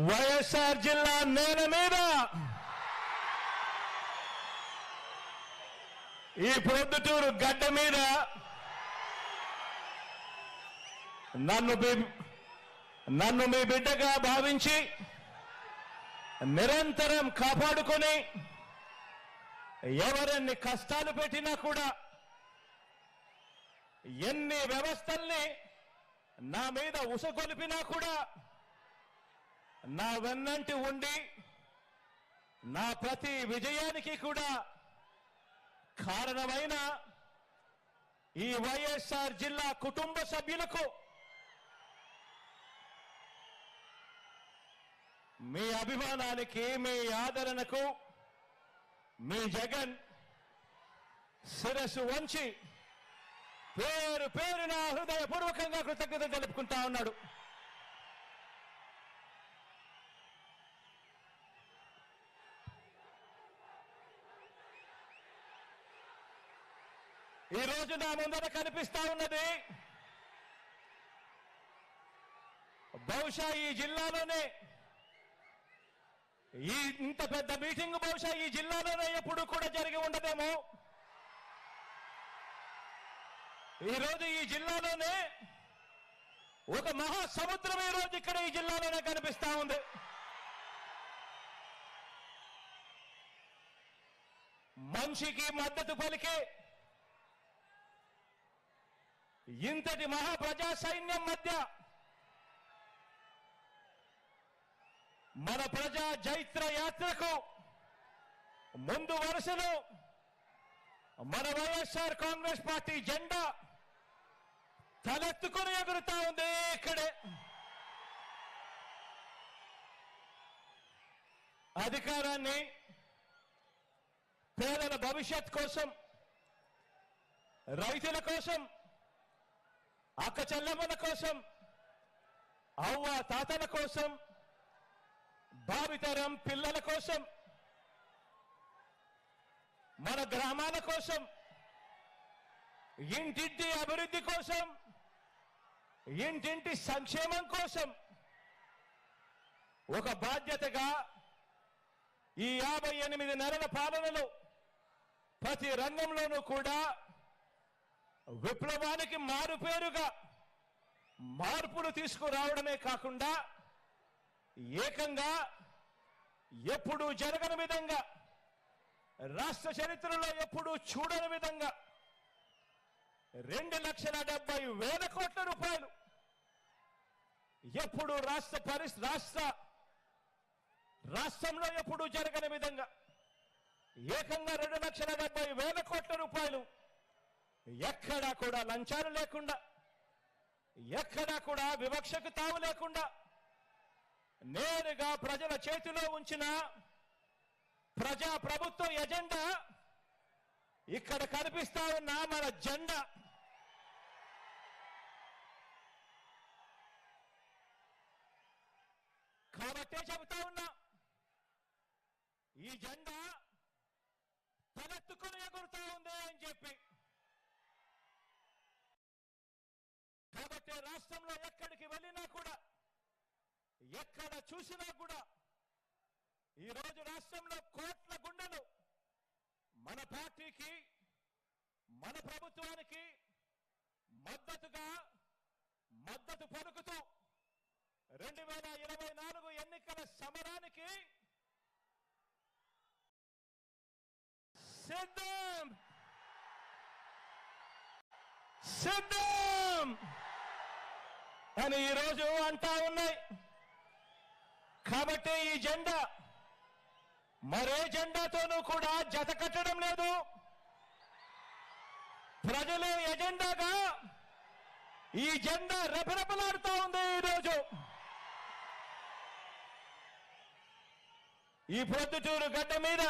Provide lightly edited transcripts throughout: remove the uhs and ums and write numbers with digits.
వైఎస్ఆర్ జిల్లా నేల మీద ఈ ప్రొద్దుటూరు గడ్డ మీద నన్ను మీ బిడ్డగా భావించి నిరంతరం కాపాడుకొని ఎవరెన్ని కష్టాలు పెట్టినా కూడా ఎన్ని వ్యవస్థల్ని నా మీద ఉసగొలిపినా కూడా నా వెన్నంటి ఉండి నా ప్రతి విజయానికి కూడా కారణమైన ఈ వైఎస్ఆర్ జిల్లా కుటుంబ సభ్యులకు మీ అభిమానానికి మీ ఆదరణకు మీ జగన్ శిరస్సు వంచి పేరు పేరున హృదయపూర్వకంగా కృతజ్ఞతలు తెలుపుకుంటా ఉన్నాడు. ఈ రోజు నా ముందర కనిపిస్తా ఉన్నది బహుశా ఈ జిల్లాలోనే ఇంత పెద్ద మీటింగ్ బహుశా ఈ జిల్లాలోనే ఎప్పుడు కూడా జరిగి ఉండదేమో. ఈరోజు ఈ జిల్లాలోనే ఒక మహాసముద్రం ఈ రోజు ఇక్కడ ఈ జిల్లాలోనే కనిపిస్తా ఉంది. మనిషికి మద్దతు పలికే ఇంతటి మహాప్రజా సైన్యం మధ్య మన ప్రజా జైత్ర యాత్రకు ముందు వరుసలో మన వైఎస్ఆర్ కాంగ్రెస్ పార్టీ జెండా తలెత్తుకుని ఎగురుతా ఉంది. ఇక్కడే అధికారాన్ని పేదల భవిష్యత్ కోసం, రైతుల కోసం, అక్క చెల్లెమ్మల కోసం, అవ్వ తాతల కోసం, భావితరం పిల్లల కోసం, మన గ్రామాల కోసం, ఇంటింటి అభివృద్ధి కోసం, ఇంటింటి సంక్షేమం కోసం ఒక బాధ్యతగా ఈ 58 నెలల పాలనలో ప్రతి రంగంలోనూ కూడా విప్లవానికి మారుపేరుగా మార్పులు తీసుకురావడమే కాకుండా ఏకంగా ఎప్పుడూ జరగని విధంగా, రాష్ట్ర చరిత్రలో ఎప్పుడూ చూడని విధంగా 2,70,000 కోట్ల రూపాయలు ఎప్పుడు రాష్ట్రంలో ఎప్పుడూ జరగని విధంగా ఏకంగా 2,70,000 కోట్ల రూపాయలు ఎక్కడా కూడా లంచాలు లేకుండా, ఎక్కడా కూడా వివక్షకు తావు లేకుండా నేరుగా ప్రజల చేతిలో ఉంచిన ప్రజా ప్రభుత్వ ఎజెండా ఇక్కడ కనిపిస్తా ఉన్న మన జెండా. కాబట్టే చెబుతా ఉన్నా, ఈ జెండా తలెత్తుకుని ఎగురుతా ఉంది అని చెప్పి. కాబట్టి రాష్ట్రంలో ఎక్కడికి వెళ్ళినా కూడా, ఎక్కడ చూసినా కూడా ఈరోజు రాష్ట్రంలో కోట్ల గుండెలు మన పార్టీకి, మన ప్రభుత్వానికి మద్దతు పలుకుతూ 2024 ఎన్నికల సమరానికి సిద్ధం అని ఈరోజు అంటా ఉన్నాయి. కాబట్టి ఈ జెండా మరే జెండాతోనూ కూడా జత కట్టడం లేదు. ప్రజలే ఎజెండాగా ఈ జెండా రెపరెపలాడుతూ ఉంది. ఈరోజు ఈ ప్రొద్దుటూరు గడ్డ మీద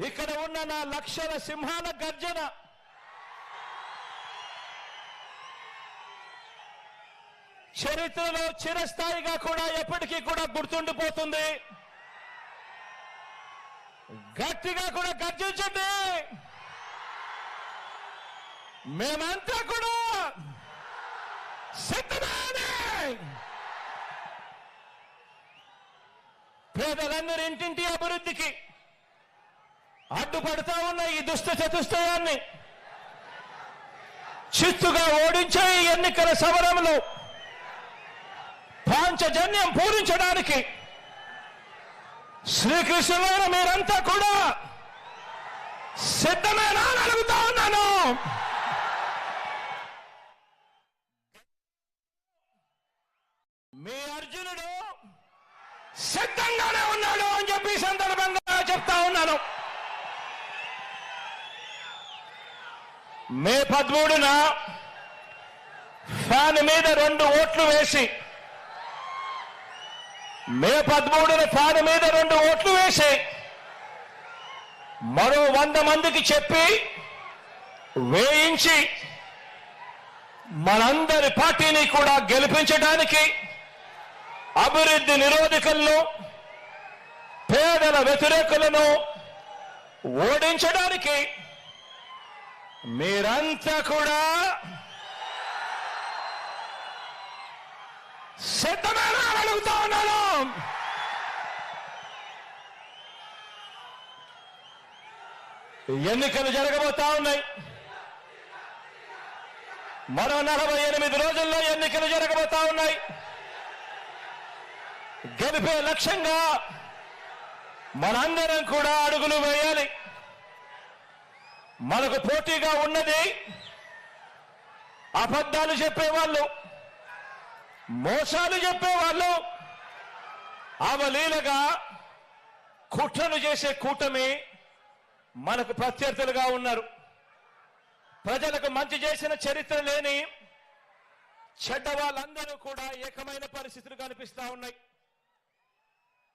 ఇక్కడ ఉన్న నా లక్షల సింహాల గర్జన చరిత్రలో చిరస్థాయిగా కూడా ఎప్పటికీ కూడా గుర్తుండిపోతుంది. గట్టిగా కూడా గర్జించండి. మేమంతా కూడా సిద్ధమే. పేదలందరి ఇంటింటి అభివృద్ధికి అడ్డుపడతా ఉన్న ఈ దుష్ట చతుష్టయాన్ని చిత్తుగా ఓడించే ఈ ఎన్నికల సమరంలో పాంచజన్యం పూరించడానికి శ్రీకృష్ణులైన మీరంతా కూడా సిద్ధమేనా అని అడుగుతా ఉన్నాను. మీ అర్జునుడు సిద్ధంగానే ఉన్నాడు అని చెప్పి సందర్భంగా చెప్తా ఉన్నాను. మే 13న ఫ్యాన్ మీద 2 ఓట్లు వేసి మరో 100 మందికి చెప్పి వేయించి మనందరి పార్టీని కూడా గెలిపించడానికి, అభివృద్ధి నిరోధకులను, పేదల వ్యతిరేకులను ఓడించడానికి మీరంతా కూడా సిద్ధమేనా అని అడుగుతా ఉన్నాను. ఎన్నికలు జరగబోతా ఉన్నాయి. మరో 48 రోజుల్లో ఎన్నికలు జరగబోతా ఉన్నాయి. గెలిపే లక్ష్యంగా మనందరం కూడా అడుగులు వేయాలి. మనకు పోటీగా ఉన్నది అబద్ధాలు చెప్పేవాళ్ళు, మోసాలు చెప్పేవాళ్ళు, అవలీలగా కుట్రలు చేసే కూటమి మనకు ప్రత్యర్థులుగా ఉన్నారు. ప్రజలకు మంచి చేసిన చరిత్ర లేని చెడ్డ వాళ్ళందరూ కూడా ఏకమైన పరిస్థితులు కనిపిస్తా ఉన్నాయి.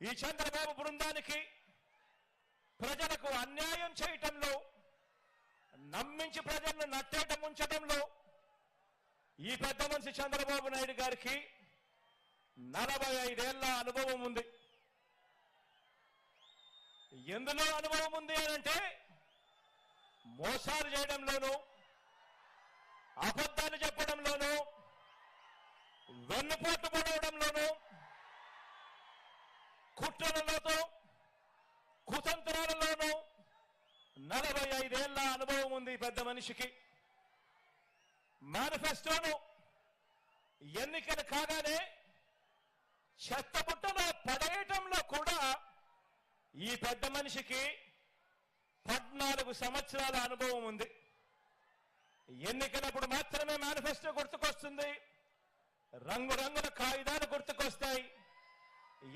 ఈ చంద్రబాబు బృందానికి ప్రజలకు అన్యాయం చేయటంలో, నమ్మించి ప్రజలను నట్టేట ముంచడంలో ఈ పెద్ద మనిషి చంద్రబాబు నాయుడు గారికి 45 ఏళ్ల అనుభవం ఉంది. ఎందులో అనుభవం ఉంది అనంటే మోసాలు చేయడంలోనూ, అబద్ధాలు చెప్పడంలోనూ, వెన్నుపోటు పడవడంలోనూ, కుట్రలతో కుతంత్రాలలోనూ 45 ఏళ్ల అనుభవం ఉంది పెద్ద మనిషికి. మేనిఫెస్టోను ఎన్నికలు కాగానే చెత్తబుట్టలో పడేయటంలో కూడా ఈ పెద్ద మనిషికి 14 సంవత్సరాల అనుభవం ఉంది. ఎన్నికలప్పుడు మాత్రమే మేనిఫెస్టో గుర్తుకొస్తుంది, రంగురంగుల కాగితాలు గుర్తుకొస్తాయి.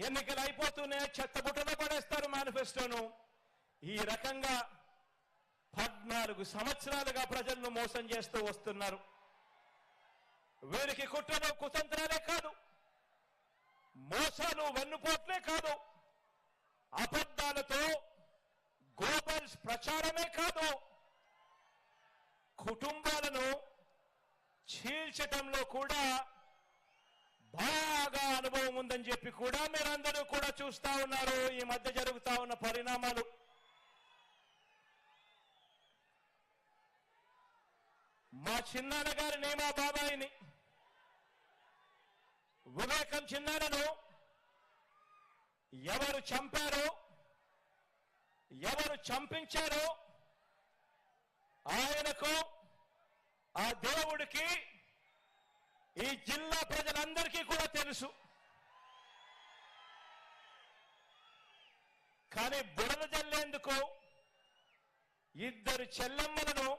ఎన్నికలు అయిపోతూనే చెత్తబుట్టలో పడేస్తారు మేనిఫెస్టోను. ఈ రకంగా 14 సంవత్సరాలుగా ప్రజలను మోసం చేస్తూ వస్తున్నారు. వీరికి కుట్రలు కుతంత్రాలే కాదు, మోసాలు వెన్నుపోట్లే కాదు, అబద్ధాలతో గ్లోబల్స్ ప్రచారమే కాదు, కుటుంబాలను చీల్చటంలో కూడా బాగా అనుభవం ఉందని చెప్పి కూడా మీరందరూ కూడా చూస్తా ఉన్నారు. ఈ మధ్య జరుగుతా ఉన్న పరిణామాలు. మా చిన్నాన్న గారిని, మా బాబాయిని, వివేకం చిన్నాన్నను ఎవరు చంపారో, ఎవరు చంపించారో ఆయనకు, ఆ దేవుడికి, ఈ జిల్లా ప్రజలందరికీ కూడా తెలుసు. కానీ బురద జల్లేందుకు ఇద్దరు చెల్లెమ్మలను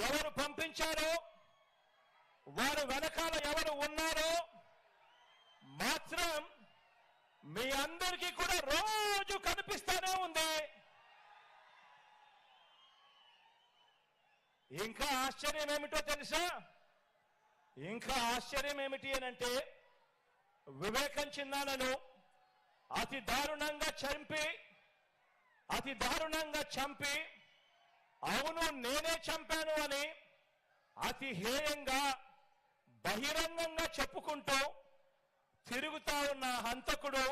ఎవరు పంపించారో, వారు వెనకాల ఎవరు ఉన్నారో మాత్రం మీ అందరికీ కూడా రోజు కనిపిస్తానే ఉంది. ఇంకా ఆశ్చర్యం ఏమిటో తెలుసా? ఇంకా ఆశ్చర్యం ఏమిటి అనంటే, వివేకం చిన్నాన్నను అతి దారుణంగా చంపి అవును నేనే చంపాను అని అతి హేయంగా బహిరంగంగా చెప్పుకుంటూ తిరుగుతా ఉన్న హంతకుడు,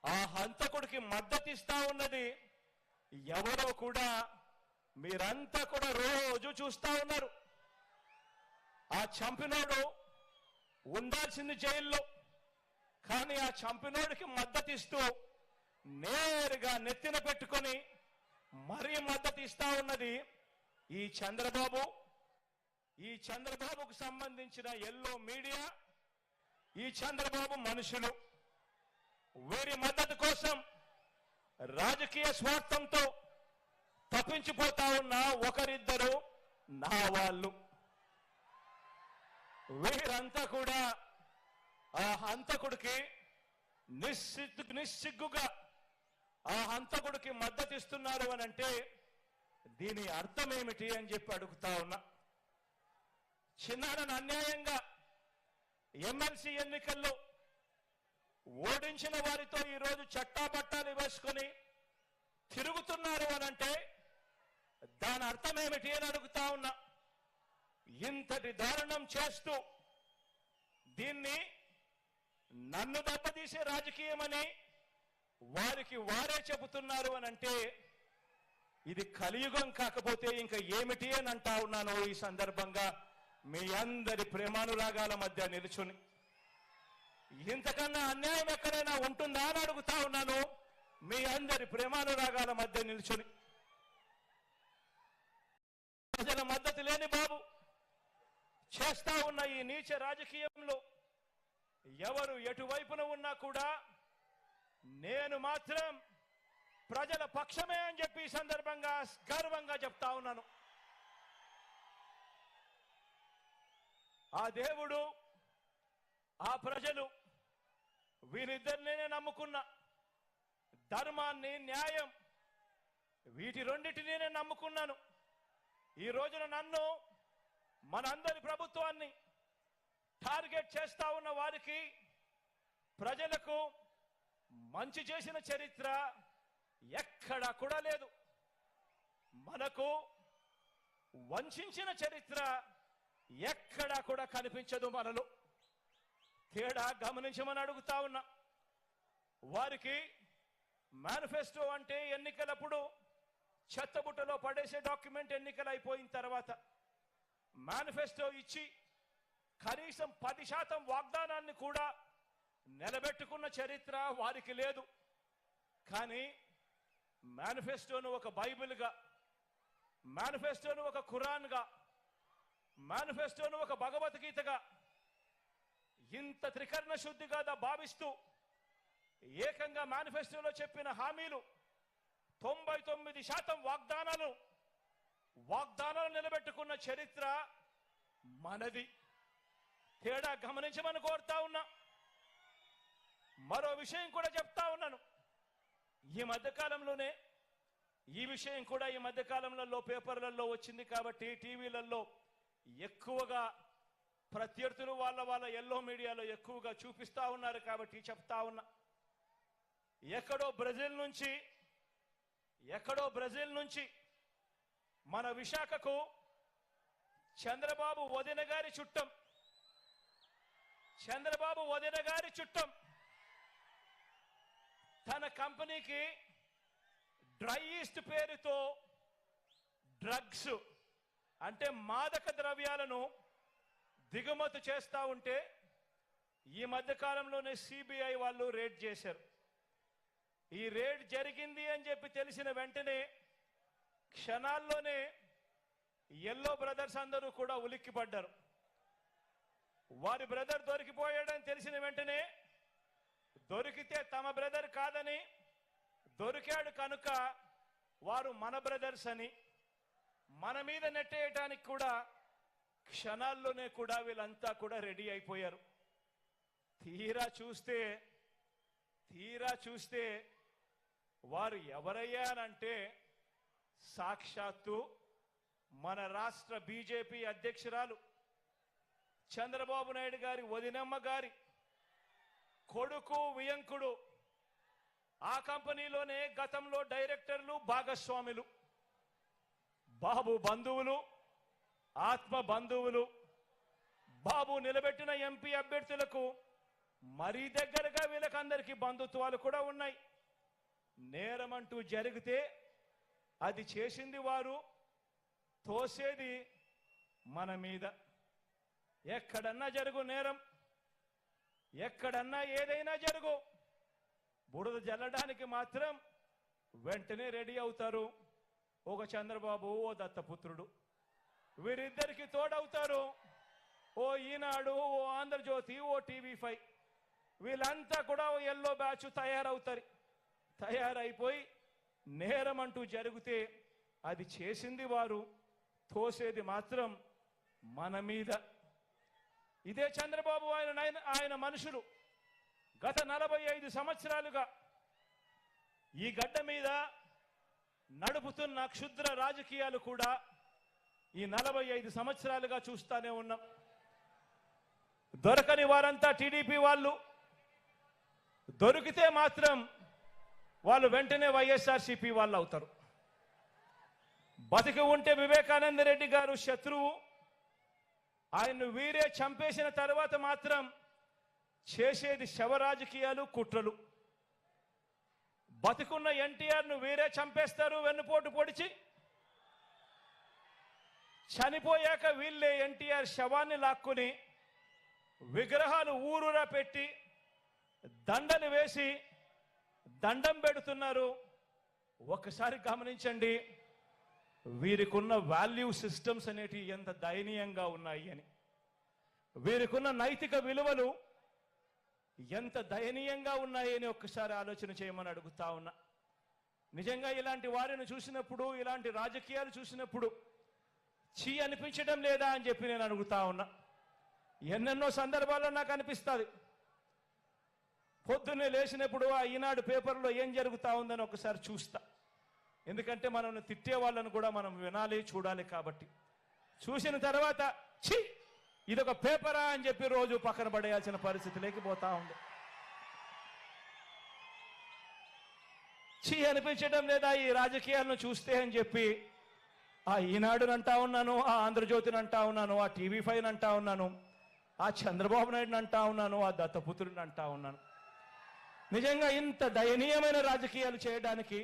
ఆ హంతకుడికి మద్దతిస్తా ఉన్నది ఎవరో కూడా మీరంతా కూడా రోజు చూస్తా ఉన్నారు. ఆ చంపినోడు ఉండాల్సింది జైల్లో, కానీ ఆ చంపినోడికి మద్దతు ఇస్తూ నేరుగా నెత్తిన పెట్టుకొని మరీ మద్దతు ఇస్తా ఉన్నది ఈ చంద్రబాబు. ఈ చంద్రబాబుకు సంబంధించిన ఎల్లో మీడియా, ఈ చంద్రబాబు మనుషులు. వీరి మద్దతు కోసం రాజకీయ స్వార్థంతో తప్పించిపోతా ఉన్న ఒకరిద్దరు నా వాళ్ళు. వీరంతా కూడా ఆ హంతకుడికి నిస్సిగ్గుగా ఆ హంతకుడికి మద్దతు ఇస్తున్నారు అని అంటే దీని అర్థం ఏమిటి అని చెప్పి అడుగుతా ఉన్నా. చిన్నారని అన్యాయంగా ఎమ్మెల్సీ ఎన్నికల్లో ఓడించిన వారితో ఈరోజు చట్టాపట్టాలు వేసుకొని తిరుగుతున్నారు అనంటే దాని అర్థం ఏమిటి అని అడుగుతా ఉన్నా. ఇంతటి దారుణం చేస్తూ దీన్ని నన్ను దెబ్బతీసే రాజకీయమని వారికి వారే చెబుతున్నారు అనంటే ఇది కలియుగం కాకపోతే ఇంకా ఏమిటి అని అంటా ఉన్నాను. ఈ సందర్భంగా మీ అందరి ప్రేమానురాగాల మధ్య నిలుచుని ఇంతకన్నా అన్యాయం ఎక్కడైనా ఉంటుందా అని అడుగుతా ఉన్నాను. మీ అందరి ప్రేమానురాగాల మధ్య నిలుచుని ప్రజల మద్దతు లేని బాబు చేస్తా ఉన్న ఈ నీచ రాజకీయంలో ఎవరు ఎటువైపున ఉన్నా కూడా నేను మాత్రం ప్రజల పక్షమే అని చెప్పి ఈ సందర్భంగా గర్వంగా చెప్తా ఉన్నాను. ఆ దేవుడు, ఆ ప్రజలు వీరిద్దరినే నమ్ముకున్నా. ధర్మాన్ని, న్యాయం వీటి రెండింటినీ నేను నమ్ముకున్నాను. ఈ రోజున నన్ను, మనందరి ప్రభుత్వాన్ని టార్గెట్ చేస్తా ఉన్న వారికి, ప్రజలకు మంచి చేసిన చరిత్ర ఎక్కడా కూడా లేదు. మనకు వంచిన చరిత్ర ఎక్కడా కూడా కనిపించదు. మనలో తేడా గమనించమని అడుగుతా ఉన్నా. వారికి మేనిఫెస్టో అంటే ఎన్నికలప్పుడు చెత్తబుట్టలో పడేసే డాక్యుమెంట్. ఎన్నికలు అయిపోయిన తర్వాత మేనిఫెస్టో ఇచ్చి కనీసం 10% వాగ్దానాన్ని కూడా నిలబెట్టుకున్న చరిత్ర వారికి లేదు. కానీ మేనిఫెస్టోను ఒక బైబిల్గా, మేనిఫెస్టోను ఒక ఖురాన్గా, మేనిఫెస్టోను ఒక భగవద్గీతగా ఇంత త్రికరణ శుద్ధిగా భావిస్తూ ఏకంగా మేనిఫెస్టోలో చెప్పిన హామీలు 99% వాగ్దానాలు నిలబెట్టుకున్న చరిత్ర మనది. తేడా గమనించమని కోరుతా ఉన్నా. మరో విషయం కూడా చెప్తా ఉన్నాను. ఈ మధ్యకాలంలోనే ఈ విషయం కూడా ఈ మధ్యకాలంలో పేపర్లలో వచ్చింది కాబట్టి టీవీలలో ఎక్కువగా ప్రత్యర్థులు వాళ్ళ ఎల్లో మీడియాలో ఎక్కువగా చూపిస్తా ఉన్నారు కాబట్టి చెప్తా ఉన్నా. ఎక్కడో బ్రెజిల్ నుంచి మన విశాఖకు చంద్రబాబు వదిన గారి చుట్టం తన కంపెనీకి డ్రై ఈస్ట్ పేరుతో డ్రగ్స్ అంటే మాదక ద్రవ్యాలను దిగుమతి చేస్తా ఉంటే ఈ మధ్య కాలంలోనే సిబిఐ వాళ్ళు రేడ్ చేశారు. ఈ రేడ్ జరిగింది అని చెప్పి తెలిసిన వెంటనే క్షణాల్లోనే ఎల్లో బ్రదర్స్ అందరూ కూడా ఉలిక్కిపడ్డారు. వారి బ్రదర్ దొరికిపోయాడని తెలిసిన వెంటనే దొరికితే తమ బ్రదర్ కాదని, దొరికాడు కనుక వారు మన బ్రదర్స్ అని మన మీద నెట్టేయడానికి కూడా క్షణాల్లోనే కూడా వీళ్ళంతా కూడా రెడీ అయిపోయారు. తీరా చూస్తే వారు ఎవరయ్యారంటే సాక్షాత్తు మన రాష్ట్ర బీజేపీ అధ్యక్షురాలు చంద్రబాబు నాయుడు గారి వదినమ్మ గారి కొడుకు వియంకుడు. ఆ కంపెనీలోనే గతంలో డైరెక్టర్లు, భాగస్వాములు, బాబు బంధువులు, ఆత్మ బంధువులు. బాబు నిలబెట్టిన ఎంపీ అభ్యర్థులకు మరీ దగ్గరగా వీళ్ళకందరికీ బంధుత్వాలు కూడా ఉన్నాయి. నేరమంటూ జరిగితే అది చేసింది వారు, తోసేది మన మీద. ఎక్కడన్నా జరుగు నేరం, ఎక్కడన్నా ఏదైనా జరుగు బురద జల్లడానికి మాత్రం వెంటనే రెడీ అవుతారు. ఒక చంద్రబాబు, ఓ దత్తపుత్రుడు, వీరిద్దరికి తోడవుతారు ఓ ఈనాడు, ఓ ఆంధ్రజ్యోతి, ఓ TV5. వీళ్ళంతా కూడా ఎల్లో బ్యాచ్ తయారైపోయి నేరం అంటూ జరిగితే అది చేసింది వారు, తోసేది మాత్రం మన మీద. ఇదే చంద్రబాబు ఆయన మనుషులు గత 45 సంవత్సరాలుగా ఈ గడ్డ మీద నడుపుతున్న క్షుద్ర రాజకీయాలు కూడా ఈ 45 సంవత్సరాలుగా చూస్తానే ఉన్నాం. దొరకని వారంతా టీడీపీ వాళ్ళు, దొరికితే మాత్రం వాళ్ళు వెంటనే వైఎస్ఆర్సీపీ వాళ్ళు అవుతారు. బతికి ఉంటే వివేకానంద రెడ్డి గారు శత్రువు, ఆయన్ను వీరే చంపేసిన తర్వాత మాత్రం చేసేది శవ రాజకీయాలు, కుట్రలు. బతికున్న ఎన్టీఆర్ను వీరే చంపేస్తారు వెన్నుపోటు పొడిచి, చనిపోయాక వీళ్ళే ఎన్టీఆర్ శవాన్ని లాక్కుని విగ్రహాలు ఊరూరా పెట్టి దండలు వేసి దండం పెడుతున్నారు. ఒక్కసారి గమనించండి వీరికున్న వాల్యూ సిస్టమ్స్ అనేటివి ఎంత దయనీయంగా ఉన్నాయి అని, వీరికున్న నైతిక విలువలు ఎంత దయనీయంగా ఉన్నాయి అని ఒక్కసారి ఆలోచన చేయమని అడుగుతా ఉన్నా. నిజంగా ఇలాంటి వారిని చూసినప్పుడు, ఇలాంటి రాజకీయాలు చూసినప్పుడు చీ అనిపించడం లేదా అని చెప్పి నేను అడుగుతా ఉన్నా. ఎన్నెన్నో సందర్భాల్లో నాకు అనిపిస్తుంది, పొద్దున్నే లేచినప్పుడు ఆ ఈనాడు పేపర్లో ఏం జరుగుతూ ఉందని ఒకసారి చూస్తా. ఎందుకంటే మనల్ని తిట్టే వాళ్ళను కూడా మనం వినాలి, చూడాలి. కాబట్టి చూసిన తర్వాత ఛీ ఇదొక పేపరా అని చెప్పి రోజు పక్కన పడేయాల్సిన పరిస్థితి లేకపోతా ఉంది. ఛీ అనిపించడం లేదా ఈ రాజకీయాలను చూస్తే అని చెప్పి ఆ ఈనాడుని అంటా ఉన్నాను, ఆ ఆంధ్రజ్యోతిని అంటా ఉన్నాను, ఆ TV5 అంటా ఉన్నాను, ఆ చంద్రబాబు నాయుడుని అంటా ఉన్నాను, ఆ దత్తపుత్రుడిని అంటా ఉన్నాను. నిజంగా ఇంత దయనీయమైన రాజకీయాలు చేయడానికి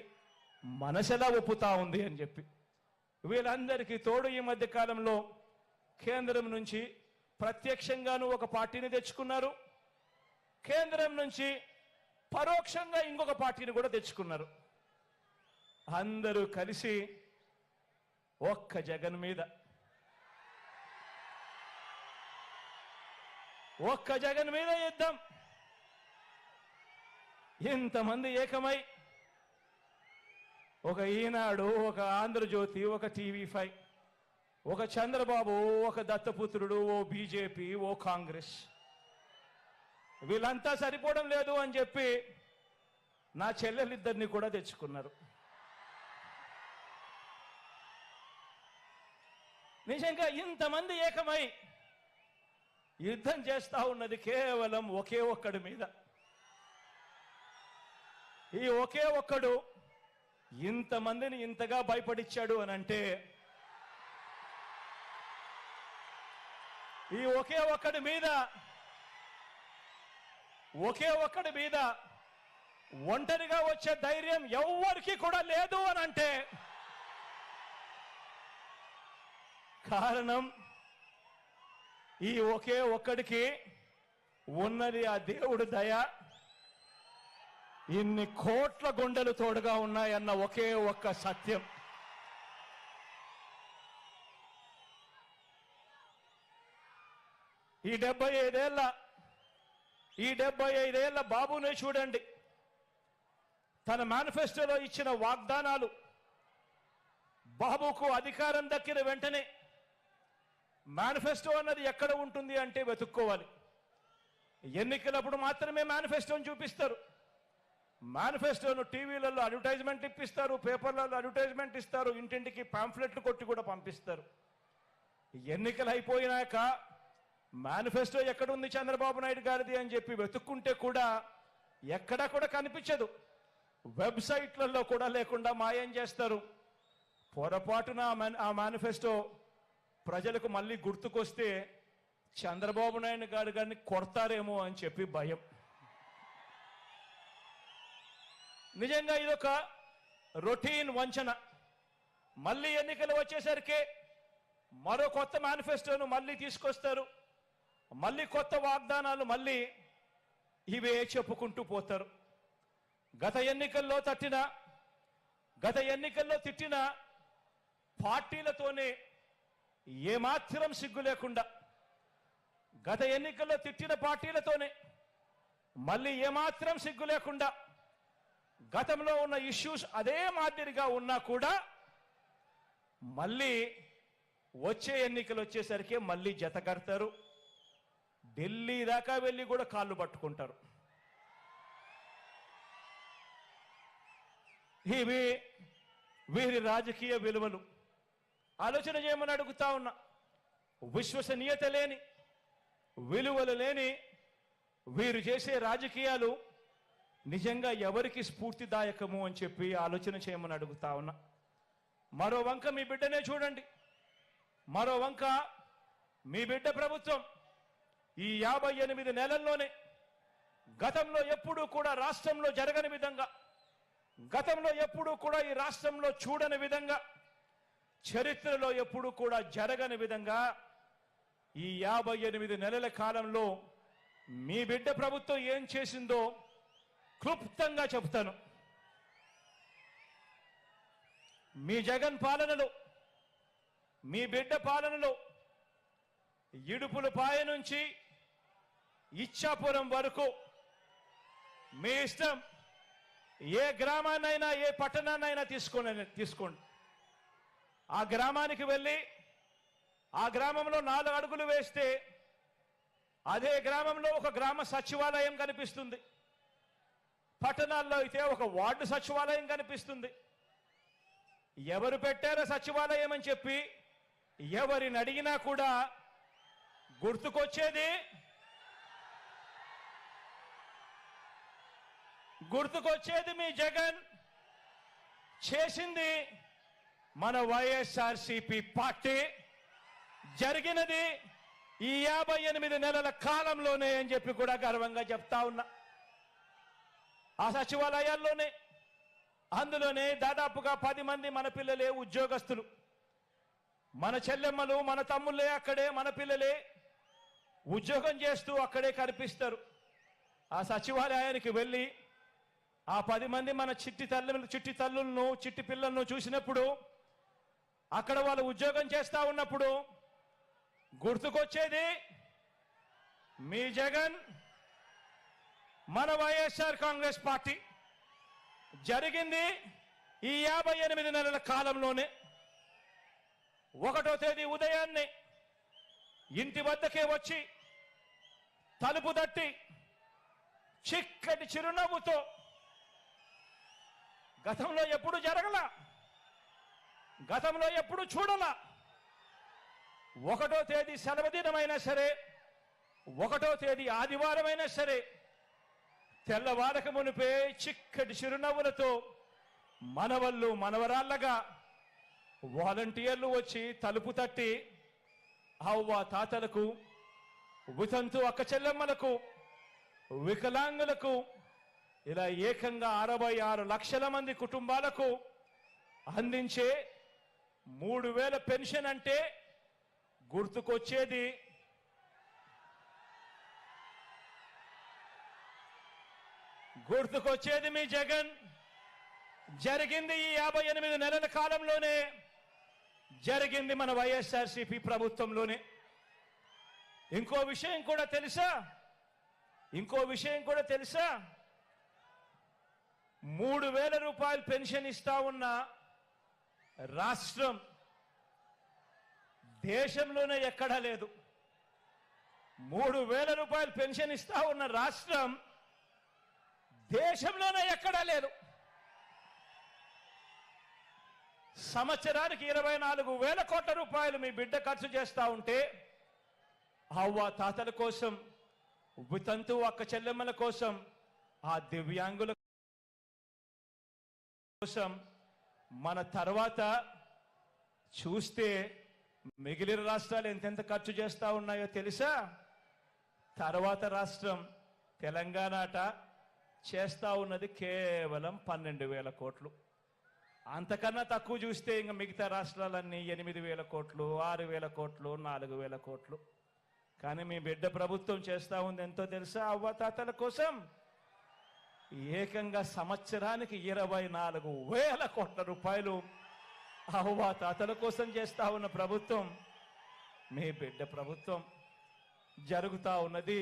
మనసెలా ఒప్పుతా ఉంది అని చెప్పి. వీళ్ళందరికీ తోడు ఈ మధ్య కాలంలో కేంద్రం నుంచి ప్రత్యక్షంగాను ఒక పార్టీని తెచ్చుకున్నారు, కేంద్రం నుంచి పరోక్షంగా ఇంకొక పార్టీని కూడా తెచ్చుకున్నారు. అందరూ కలిసి ఒక్క జగన్ మీద, ఒక్క జగన్ మీద యుద్ధం. ఇంతమంది ఏకమై ఒక ఈనాడు, ఒక ఆంధ్రజ్యోతి, ఒక TV5, ఒక చంద్రబాబు, ఒక దత్తపుత్రుడు, ఓ బీజేపీ, ఓ కాంగ్రెస్, వీళ్ళంతా సరిపోవడం లేదు అని చెప్పి నా చెల్లెలిద్దరిని కూడా తెచ్చుకున్నారు. నిజంగా ఇంతమంది ఏకమై యుద్ధం చేస్తా ఉన్నది కేవలం ఒకే ఒక్కడి మీద. ఈ ఒకే ఒక్కడు ఇంతమందిని ఇంతగా భయపడిచ్చాడు అని అంటే, ఈ ఒకే ఒక్కడి మీద ఒంటరిగా వచ్చే ధైర్యం ఎవ్వరికి కూడా లేదు అని అంటే కారణం ఈ ఒకే ఒక్కడికి ఉన్నది ఆ దేవుడి దయ. ఇన్ని కోట్ల గుండెలు తోడుగా ఉన్నాయన్న ఒకే ఒక్క సత్యం. ఈ 75 ఏళ్ల బాబునే చూడండి, తన మేనిఫెస్టోలో ఇచ్చిన వాగ్దానాలు. బాబుకు అధికారం దక్కిన వెంటనే మేనిఫెస్టో అన్నది ఎక్కడ ఉంటుంది అంటే వెతుక్కోవాలి. ఎన్నికలప్పుడు మాత్రమే మేనిఫెస్టోని చూపిస్తారు. మేనిఫెస్టోను టీవీలలో అడ్వర్టైజ్మెంట్ ఇప్పిస్తారు, పేపర్లలో అడ్వర్టైజ్మెంట్ ఇస్తారు, ఇంటింటికి పాంఫ్లెట్లు కొట్టి కూడా పంపిస్తారు. ఎన్నికలు అయిపోయినాక మేనిఫెస్టో ఎక్కడుంది చంద్రబాబు నాయుడు గారిది అని చెప్పి వెతుక్కుంటే కూడా ఎక్కడా కూడా కనిపించదు. వెబ్సైట్లలో కూడా లేకుండా మాయం చేస్తారు. పొరపాటున ఆ మేనిఫెస్టో ప్రజలకు మళ్ళీ గుర్తుకొస్తే చంద్రబాబు నాయుడు గారిని కొడతారేమో అని చెప్పి భయం. నిజంగా ఇదొక రొటీన్ వంచన. మళ్ళీ ఎన్నికలు వచ్చేసరికి మరో కొత్త మేనిఫెస్టోను మళ్ళీ తీసుకొస్తారు, మళ్ళీ కొత్త వాగ్దానాలు మళ్ళీ ఇవే చెప్పుకుంటూ పోతారు. గత ఎన్నికల్లో తిట్టిన పార్టీలతోనే ఏమాత్రం సిగ్గు లేకుండా, గత ఎన్నికల్లో తిట్టిన పార్టీలతోనే మళ్ళీ ఏమాత్రం సిగ్గు లేకుండా, గతంలో ఉన్న ఇష్యూస్ అదే మాదిరిగా ఉన్నా కూడా మళ్ళీ వచ్చే ఎన్నికలు వచ్చేసరికి మళ్ళీ జత కడతారు. ఢిల్లీ దాకా వెళ్ళి కూడా కాళ్ళు పట్టుకుంటారు. ఇవి వీరి రాజకీయ విలువలు. ఆలోచన చేయమని అడుగుతా ఉన్నా. విశ్వసనీయత లేని, విలువలు లేని వీరు చేసే రాజకీయాలు నిజంగా ఎవరికి స్ఫూర్తిదాయకము అని చెప్పి ఆలోచన చేయమని అడుగుతా ఉన్నా. మరో వంక మీ బిడ్డనే చూడండి. మరో వంక మీ బిడ్డ ప్రభుత్వం ఈ 58 నెలల్లోనే గతంలో ఎప్పుడూ కూడా రాష్ట్రంలో జరగని విధంగా, గతంలో ఎప్పుడూ కూడా ఈ రాష్ట్రంలో చూడని విధంగా, చరిత్రలో ఎప్పుడూ కూడా జరగని విధంగా ఈ 58 నెలల కాలంలో మీ బిడ్డ ప్రభుత్వం ఏం చేసిందో క్లుప్తంగా చెప్తాను. మీ జగన్ పాలనలో, మీ బిడ్డ పాలనలో ఇడుపులపాయ నుంచి ఇచ్చాపురం వరకు మీ ఇష్టం, ఏ గ్రామాన్నైనా ఏ పట్టణాన్నైనా తీసుకోండి. ఆ గ్రామానికి వెళ్ళి ఆ గ్రామంలో 4 అడుగులు వేస్తే అదే గ్రామంలో ఒక గ్రామ సచివాలయం కనిపిస్తుంది. పట్టణాల్లో అయితే ఒక వార్డు సచివాలయం కనిపిస్తుంది. ఎవరు పెట్టారో సచివాలయం అని చెప్పి ఎవరిని అడిగినా కూడా గుర్తుకొచ్చేది మీ జగన్ చేసింది మన వైఎస్ఆర్సీపీ పార్టీ. జరిగినది ఈ 58 నెలల కాలంలోనే అని చెప్పి కూడా గర్వంగా చెప్తా ఉన్నా. ఆ సచివాలయాల్లోనే, అందులోనే దాదాపుగా 10 మంది మన పిల్లలే ఉద్యోగస్తులు. మన చెల్లెమ్మలు, మన తమ్ముళ్ళే అక్కడే, మన పిల్లలే ఉద్యోగం చేస్తూ అక్కడే కనిపిస్తారు. ఆ సచివాలయానికి వెళ్ళి ఆ 10 మంది మన చిట్టి తల్లులను, చిట్టి పిల్లలను చూసినప్పుడు, అక్కడ వాళ్ళు ఉద్యోగం చేస్తా ఉన్నప్పుడు గుర్తుకొచ్చేది మీ జగన్, మన వైఎస్ఆర్ కాంగ్రెస్ పార్టీ. జరిగింది ఈ 58 నెలల కాలంలోనే. 1వ తేదీ ఉదయాన్నే ఇంటి వద్దకే వచ్చి తలుపు తట్టి చిక్కటి చిరునవ్వుతో, గతంలో ఎప్పుడు జరగల, గతంలో ఎప్పుడు చూడలా, 1వ తేదీ సెలవు దినమైనా సరే, 1వ తేదీ ఆదివారమైనా సరే, తెల్లవారక మునిపే చిక్కటి చిరునవ్వులతో మనవళ్ళు మనవరాళ్ళగా వాలంటీర్లు వచ్చి తలుపు తట్టి అవ్వ తాతలకు, వితంతు అక్క చెల్లెమ్మలకు, వికలాంగులకు, ఇలా ఏకంగా 66 లక్షల మంది కుటుంబాలకు అందించే 3000 పెన్షన్ అంటే గుర్తుకొచ్చేది మీ జగన్. జరిగింది ఈ 58 నెలల కాలంలోనే, జరిగింది మన వైఎస్ఆర్సీపీ ప్రభుత్వంలోనే. ఇంకో విషయం కూడా తెలుసా? 3000 రూపాయలు పెన్షన్ ఇస్తా ఉన్న రాష్ట్రం దేశంలోనే ఎక్కడా లేదు. 3000 రూపాయలు పెన్షన్ ఇస్తా ఉన్న రాష్ట్రం దేశంలోనే ఎక్కడా లేదు. సంవత్సరానికి 24,000 కోట్ల రూపాయలు మీ బిడ్డ ఖర్చు చేస్తా ఉంటే, అవ్వ తాతల కోసం, వితంతు అక్క చెల్లెమ్మల కోసం, ఆ దివ్యాంగుల కోసం, మన తర్వాత చూస్తే మిగిలిన రాష్ట్రాలు ఎంతెంత ఖర్చు చేస్తా ఉన్నాయో తెలుసా? తర్వాత రాష్ట్రం తెలంగాణ చేస్తా ఉన్నది కేవలం 12,000 కోట్లు. అంతకన్నా తక్కువ చూస్తే ఇంకా మిగతా రాష్ట్రాలన్నీ 8,000 కోట్లు, 6,000 కోట్లు, 4,000 కోట్లు. కానీ మీ బిడ్డ ప్రభుత్వం చేస్తా ఉంది ఎంతో తెలుసా? అవ్వాతాతల కోసం ఏకంగా సంవత్సరానికి 24,000 కోట్ల రూపాయలు అవ్వాతాతల కోసం చేస్తా ఉన్న ప్రభుత్వం మీ బిడ్డ ప్రభుత్వం. జరుగుతా ఉన్నది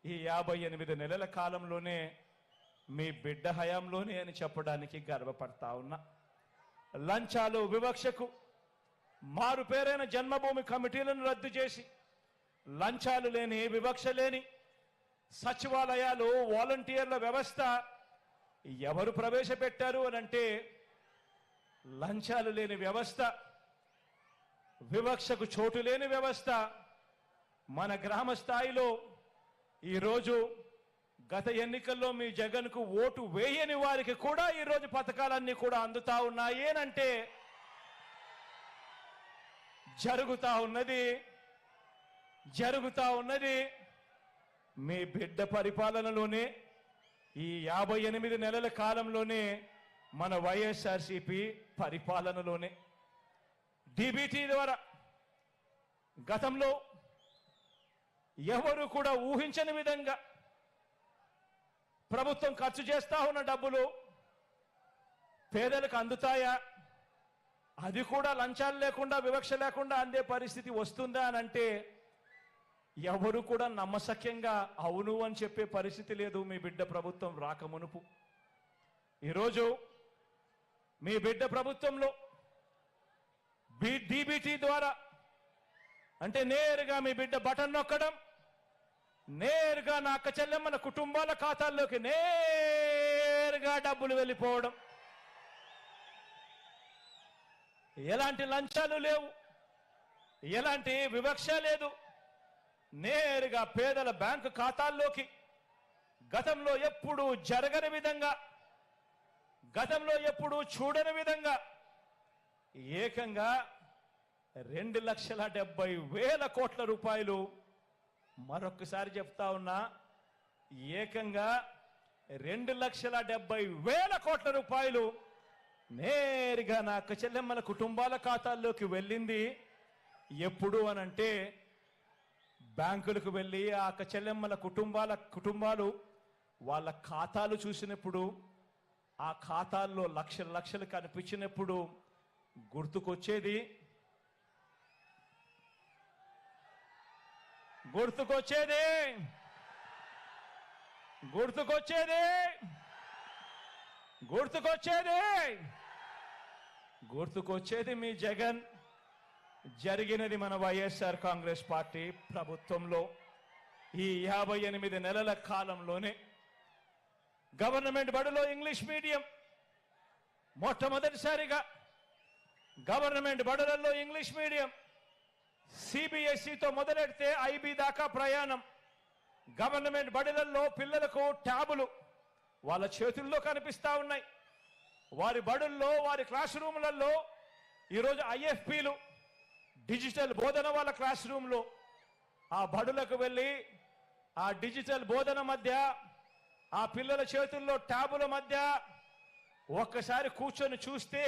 ఈ 58 నెలల కాలంలోనే, మీ బిడ్డ హయాంలోనే అని చెప్పడానికి గర్వపడతా ఉన్నా. లంచాలు, వివక్షకు మారు పేరైన జన్మభూమి కమిటీలను రద్దు చేసి, లంచాలు లేని, వివక్ష లేని సచివాలయాలు, వాలంటీర్ల వ్యవస్థ ఎవరు ప్రవేశపెట్టారు అనంటే లంచాలు లేని వ్యవస్థ, వివక్షకు చోటు లేని వ్యవస్థ మన గ్రామ స్థాయిలో ఈరోజు గత ఎన్నికల్లో మీ జగన్కు ఓటు వేయని వారికి కూడా ఈరోజు పథకాలన్నీ కూడా అందుతా ఉన్నాయి అంటే జరుగుతా ఉన్నది మీ బిడ్డ పరిపాలనలోనే. ఈ 58 నెలల కాలంలోనే మన వైఎస్ఆర్సీపీ పరిపాలనలోనే డీబీటీ ద్వారా గతంలో ఎవరు కూడా ఊహించని విధంగా ప్రభుత్వం ఖర్చు చేస్తా ఉన్న డబ్బులు పేదలకు అందుతాయా? అది కూడా లంచాలు లేకుండా, వివక్ష లేకుండా అందే పరిస్థితి వస్తుందా అని అంటే ఎవరు కూడా నమ్మశక్యంగా అవును అని చెప్పే పరిస్థితి లేదు మీ బిడ్డ ప్రభుత్వం రాకమునుపు. ఈరోజు మీ బిడ్డ ప్రభుత్వంలో డీబీటీ ద్వారా అంటే నేరుగా మీ బిడ్డ బటన్ నొక్కడం, నేరుగా నా అక్క చెల్లెమ్మల కుటుంబాల ఖాతాల్లోకి నేరుగా డబ్బులు వెళ్ళిపోవడం, ఎలాంటి లంచాలు లేవు, ఎలాంటి వివక్ష లేదు, నేరుగా పేదల బ్యాంకు ఖాతాల్లోకి గతంలో ఎప్పుడూ జరగని విధంగా, గతంలో ఎప్పుడూ చూడని విధంగా ఏకంగా 2,70,000 కోట్ల రూపాయలు, మరొకసారి చెప్తా ఉన్నా, ఏకంగా 2,70,000 కోట్ల రూపాయలు నేరుగా నా అక్క చెల్లెమ్మల కుటుంబాల ఖాతాల్లోకి వెళ్ళింది. ఎప్పుడు అనంటే బ్యాంకులకు వెళ్ళి ఆ అక్క చెల్లెమ్మల కుటుంబాలు వాళ్ళ ఖాతాలు చూసినప్పుడు, ఆ ఖాతాల్లో లక్షలు కనిపించినప్పుడు గుర్తుకొచ్చేది మీ జగన్. జరిగినది మన వైఎస్ఆర్ కాంగ్రెస్ పార్టీ ప్రభుత్వంలో ఈ 58 నెలల కాలంలోనే. గవర్నమెంట్ బడిలో ఇంగ్లీష్ మీడియం మొట్టమొదటిసారిగా గవర్నమెంట్ బడులలో ఇంగ్లీష్ మీడియం సిబిఎస్ఈతో మొదలెడితే ఐబీ దాకా ప్రయాణం. గవర్నమెంట్ బడులలో పిల్లలకు ట్యాబులు వాళ్ళ చేతుల్లో కనిపిస్తా ఉన్నాయి. వారి బడుల్లో, వారి క్లాస్ రూములలో ఈరోజు ఐఎఫ్పీలు, డిజిటల్ బోధన వాళ్ళ క్లాస్ రూమ్లో. ఆ బడులకు వెళ్ళి ఆ డిజిటల్ బోధన మధ్య, ఆ పిల్లల చేతుల్లో ట్యాబుల మధ్య ఒక్కసారి కూర్చొని చూస్తే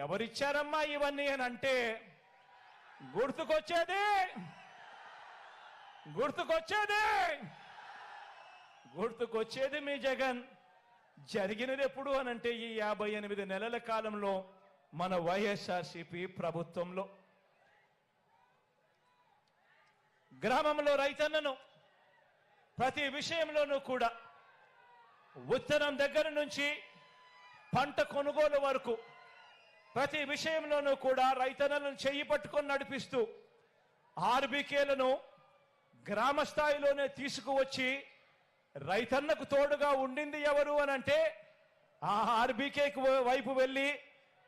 ఎవరిచ్చారమ్మా ఇవన్నీ అని అంటే గుర్తుకొచ్చేది మీ జగన్. జరిగినది ఎప్పుడు అనంటే ఈ 58 నెలల కాలంలో మన వైఎస్ఆర్సీపీ ప్రభుత్వంలో. గ్రామంలో రైతన్నను ప్రతి విషయంలోనూ కూడా, విత్తనం దగ్గర నుంచి పంట కొనుగోలు వరకు ప్రతి విషయంలోనూ కూడా రైతన్నలను చెయ్యి పట్టుకొని నడిపిస్తూ ఆర్బీకేలను గ్రామ స్థాయిలోనే తీసుకువచ్చి రైతన్నకు తోడుగా ఉండింది ఎవరు అనంటే ఆ ఆర్బీకే వైపు వెళ్ళి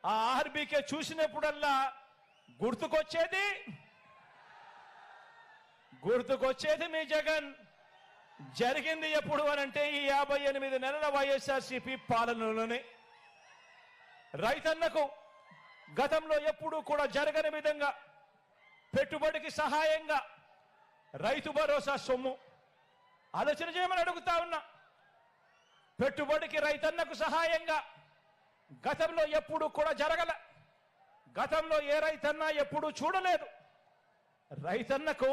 ఆ ఆర్బీకే చూసినప్పుడల్లా గుర్తుకొచ్చేది మీ జగన్. జరిగింది ఎప్పుడు అనంటే ఈ 58 నెలల వైఎస్ఆర్సీపీ పాలనలోనే. రైతన్నకు గతంలో ఎప్పుడూ కూడా జరగని విధంగా పెట్టుబడికి సహాయంగా రైతు భరోసా సొమ్ము ఆలోచన చేయమని అడుగుతా ఉన్నా. పెట్టుబడికి రైతన్నకు సహాయంగా గతంలో ఎప్పుడూ కూడా జరగల, గతంలో ఏ రైతన్నా ఎప్పుడూ చూడలేదు. రైతన్నకు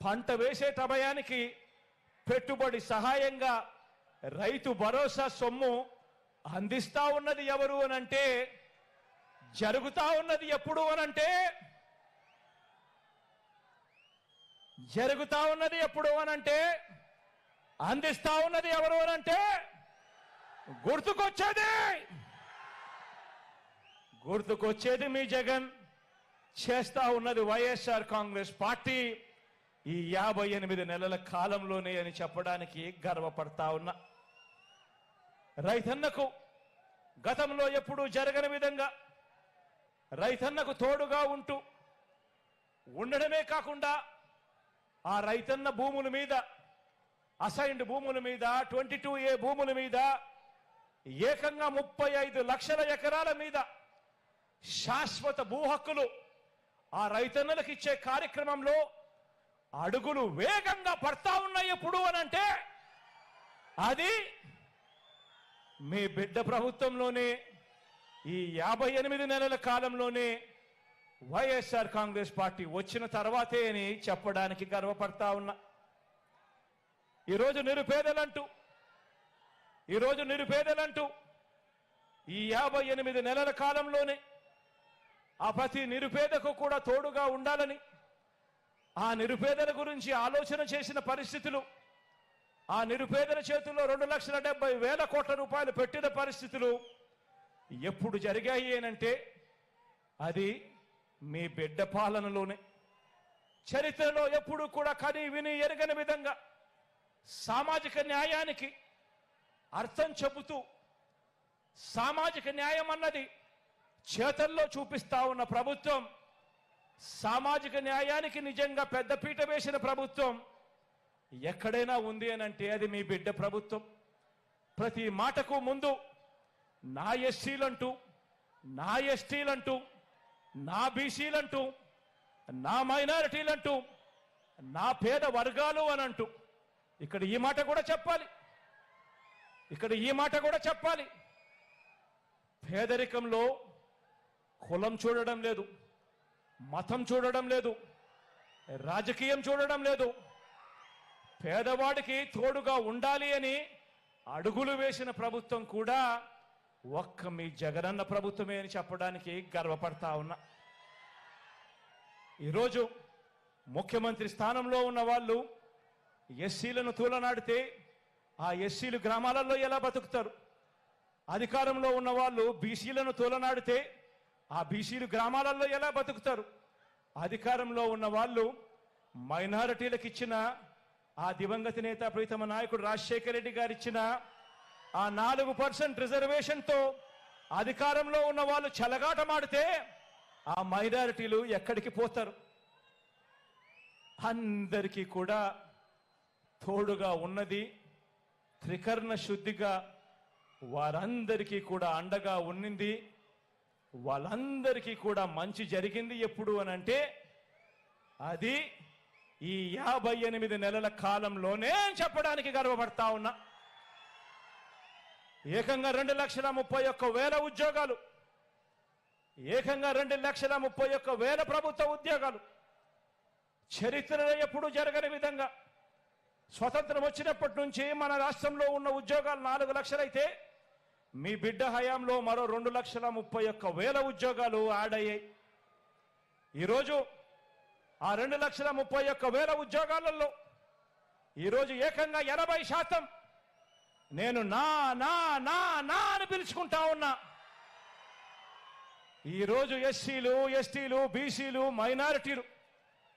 పంట వేసే సమయానికి పెట్టుబడి సహాయంగా రైతు భరోసా సొమ్ము అందిస్తా ఉన్నది ఎవరు అనంటే, జరుగుతా ఉన్నది ఎప్పుడు అనంటే, జరుగుతా ఉన్నది ఎప్పుడు అనంటే, అందిస్తా ఉన్నది ఎవరు అనంటే, గుర్తుకొచ్చేది మీ జగన్, చేస్తా ఉన్నది వైఎస్ఆర్ కాంగ్రెస్ పార్టీ ఈ 58 నెలల కాలంలోనే అని చెప్పడానికి గర్వపడతా ఉన్నా. రైతన్నకు గతంలో ఎప్పుడూ జరగని విధంగా రైతన్నకు తోడుగా ఉండడమే కాకుండా ఆ రైతన్న భూముల మీద, అసైన్డ్ భూముల మీద, 22A భూముల మీద ఏకంగా 35 లక్షల ఎకరాల మీద శాశ్వత భూ హక్కులు ఆ రైతన్నలకు ఇచ్చే కార్యక్రమంలో అడుగులు వేగంగా పడతా ఉన్నాయి ఎప్పుడు అనంటే, అది మీ బిడ్డ ప్రభుత్వంలోనే, ఈ 58 నెలల కాలంలోనే వైఎస్ఆర్ కాంగ్రెస్ పార్టీ వచ్చిన తర్వాతే అని చెప్పడానికి గర్వపడతా ఉన్నా. ఈరోజు నిరుపేదలంటూ ఈ 58 నెలల కాలంలోనే ఆ ప్రతి నిరుపేదకు కూడా తోడుగా ఉండాలని, ఆ నిరుపేదల గురించి ఆలోచన చేసిన పరిస్థితులు, ఆ నిరుపేదల చేతుల్లో 2,70,000 కోట్ల రూపాయలు పెట్టిన పరిస్థితులు ఎప్పుడు జరిగాయి అనంటే, అది మీ బిడ్డ పాలనలోనే. చరిత్రలో ఎప్పుడు కూడా కని విని ఎరగని విధంగా సామాజిక న్యాయానికి అర్థం చెబుతూ, సామాజిక న్యాయం అన్నది చేతల్లో చూపిస్తా ఉన్న ప్రభుత్వం, సామాజిక న్యాయానికి నిజంగా పెద్దపీట వేసిన ప్రభుత్వం ఎక్కడైనా ఉంది అనంటే అది మీ బిడ్డ ప్రభుత్వం. ప్రతి మాటకు ముందు నా ఎస్సీలంటూ, నా ఎస్టీలంటూ, నా బీసీలంటూ, నా మైనారిటీలంటూ, నా పేద వర్గాలు అనంటూ ఇక్కడ ఈ మాట కూడా చెప్పాలి. పేదరికంలో కులం చూడడం లేదు, మతం చూడడం లేదు, రాజకీయం చూడడం లేదు. పేదవాడికి తోడుగా ఉండాలి అని అడుగులు వేసిన ప్రభుత్వం కూడా ఒక్క మీ జగనన్న ప్రభుత్వమే అని చెప్పడానికి గర్వపడతా ఉన్నా. ఈరోజు ముఖ్యమంత్రి స్థానంలో ఉన్న వాళ్ళు ఎస్సీలను తూలనాడితే ఆ ఎస్సీలు గ్రామాలలో ఎలా బతుకుతారు? అధికారంలో ఉన్న వాళ్ళు బీసీలను తూలనాడితే ఆ బీసీలు గ్రామాలలో ఎలా బతుకుతారు? అధికారంలో ఉన్న వాళ్ళు మైనారిటీలకు ఇచ్చిన, ఆ దివంగత నేత ప్రీతమ నాయకుడు రాజశేఖర రెడ్డి గారు ఇచ్చిన ఆ 4% రిజర్వేషన్తో అధికారంలో ఉన్న వాళ్ళు చెలగాటమాడితే ఆ మైనారిటీలు ఎక్కడికి పోతారు? అందరికీ కూడా తోడుగా ఉన్నది, త్రికరణ శుద్ధిగా వారందరికీ కూడా అండగా ఉన్నింది, వాళ్ళందరికీ కూడా మంచి జరిగింది ఎప్పుడు అనంటే అది ఈ 58 నెలల కాలంలోనే చెప్పడానికి గర్వపడతా ఉన్నా. ఏకంగా 2,31,000 ఉద్యోగాలు, ఏకంగా 2,31,000 ప్రభుత్వ ఉద్యోగాలు, చరిత్రలో ఎప్పుడు జరగని విధంగా స్వతంత్రం వచ్చినప్పటి నుంచి మన రాష్ట్రంలో ఉన్న ఉద్యోగాలు 4 లక్షలైతే మీ బిడ్డ హయాంలో మరో 2,31,000 ఉద్యోగాలు యాడ్ అయ్యాయి. ఈరోజు ఆ 2,31,000 ఉద్యోగాలలో ఈరోజు ఏకంగా 80% నేను నా నా నా నా అని పిలుచుకుంటా ఉన్నా. ఈరోజు ఎస్సీలు, ఎస్టీలు, బీసీలు, మైనారిటీలు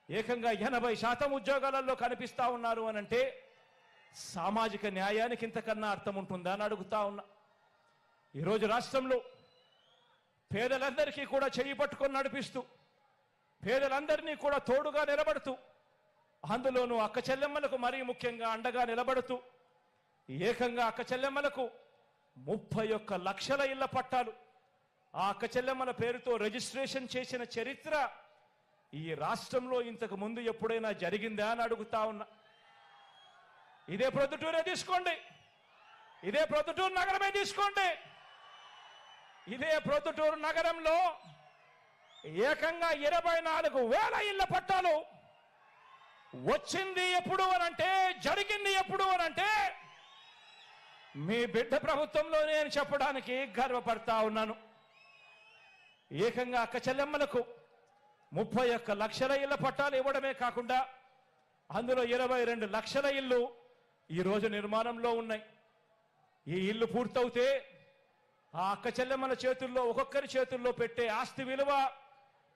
ఏకంగా 80% ఉద్యోగాలలో కనిపిస్తా ఉన్నారు అనంటే సామాజిక న్యాయానికి ఇంతకన్నా అర్థం ఉంటుందా అని అడుగుతా ఉన్నా. ఈరోజు రాష్ట్రంలో పేదలందరికీ కూడా చెయ్యి పట్టుకొని నడిపిస్తూ, పేదలందరినీ కూడా తోడుగా నిలబడుతూ, అందులోనూ అక్క చెల్లెమ్మలకు మరీ ముఖ్యంగా అండగా నిలబడుతూ ఏకంగా అక్క చెల్లెమ్మలకు 31 లక్షల ఇళ్ల పట్టాలు ఆ అక్క చెల్లెమ్మల పేరుతో రిజిస్ట్రేషన్ చేసిన చరిత్ర ఈ రాష్ట్రంలో ఇంతకు ముందు ఎప్పుడైనా జరిగిందా అని అడుగుతా ఉన్నా. ఇదే ప్రొద్దుటూరే తీసుకోండి, ఇదే ప్రొద్దుటూరు నగరమే తీసుకోండి. ఇదే ప్రొద్దుటూరు నగరంలో ఏకంగా 24,000 ఇళ్ల పట్టాలు వచ్చింది ఎప్పుడు అనంటే, జరిగింది ఎప్పుడు అనంటే మీ బిడ్డ ప్రభుత్వంలోనే అని చెప్పడానికి గర్వపడతా ఉన్నాను. ఏకంగా అక్క చెల్లెమ్మలకు 31 లక్షల ఇళ్ల పట్టాలు ఇవ్వడమే కాకుండా అందులో 22 లక్షల ఇళ్ళు ఈరోజు నిర్మాణంలో ఉన్నాయి. ఈ ఇల్లు పూర్తవుతే ఆ అక్క చెల్లెమ్మల చేతుల్లో, ఒక్కొక్కరి చేతుల్లో పెట్టే ఆస్తి విలువ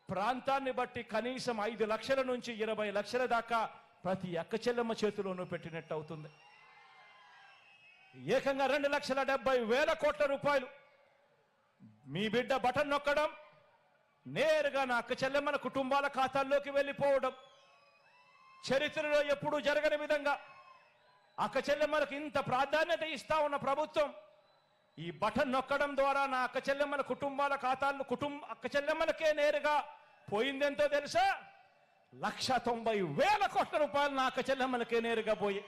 ప్రాంతాన్ని బట్టి కనీసం 5 లక్షల నుంచి 20 లక్షల దాకా ప్రతి అక్క చెల్లెమ్మ చేతిలోనూ పెట్టినట్టు అవుతుంది. ఏకంగా 2,70,000 కోట్ల రూపాయలు మీ బిడ్డ బటన్ నొక్కడం, నేరుగా నా అక్క చెల్లెమ్మల కుటుంబాల ఖాతాల్లోకి వెళ్ళిపోవడం, చరిత్రలో ఎప్పుడూ జరగని విధంగా అక్క చెల్లెమ్మలకు ఇంత ప్రాధాన్యత ఇస్తా ఉన్న ప్రభుత్వం ఈ బటన్ నొక్కడం ద్వారా నా అక్క చెల్లెమ్మల కుటుంబాల ఖాతాల్లో అక్క చెల్లెమ్మలకే నేరుగా పోయిందెంతో తెలుసా? 1,90,000 కోట్ల రూపాయలు నా అక్క చెల్లెమ్మలకే నేరుగా పోయి.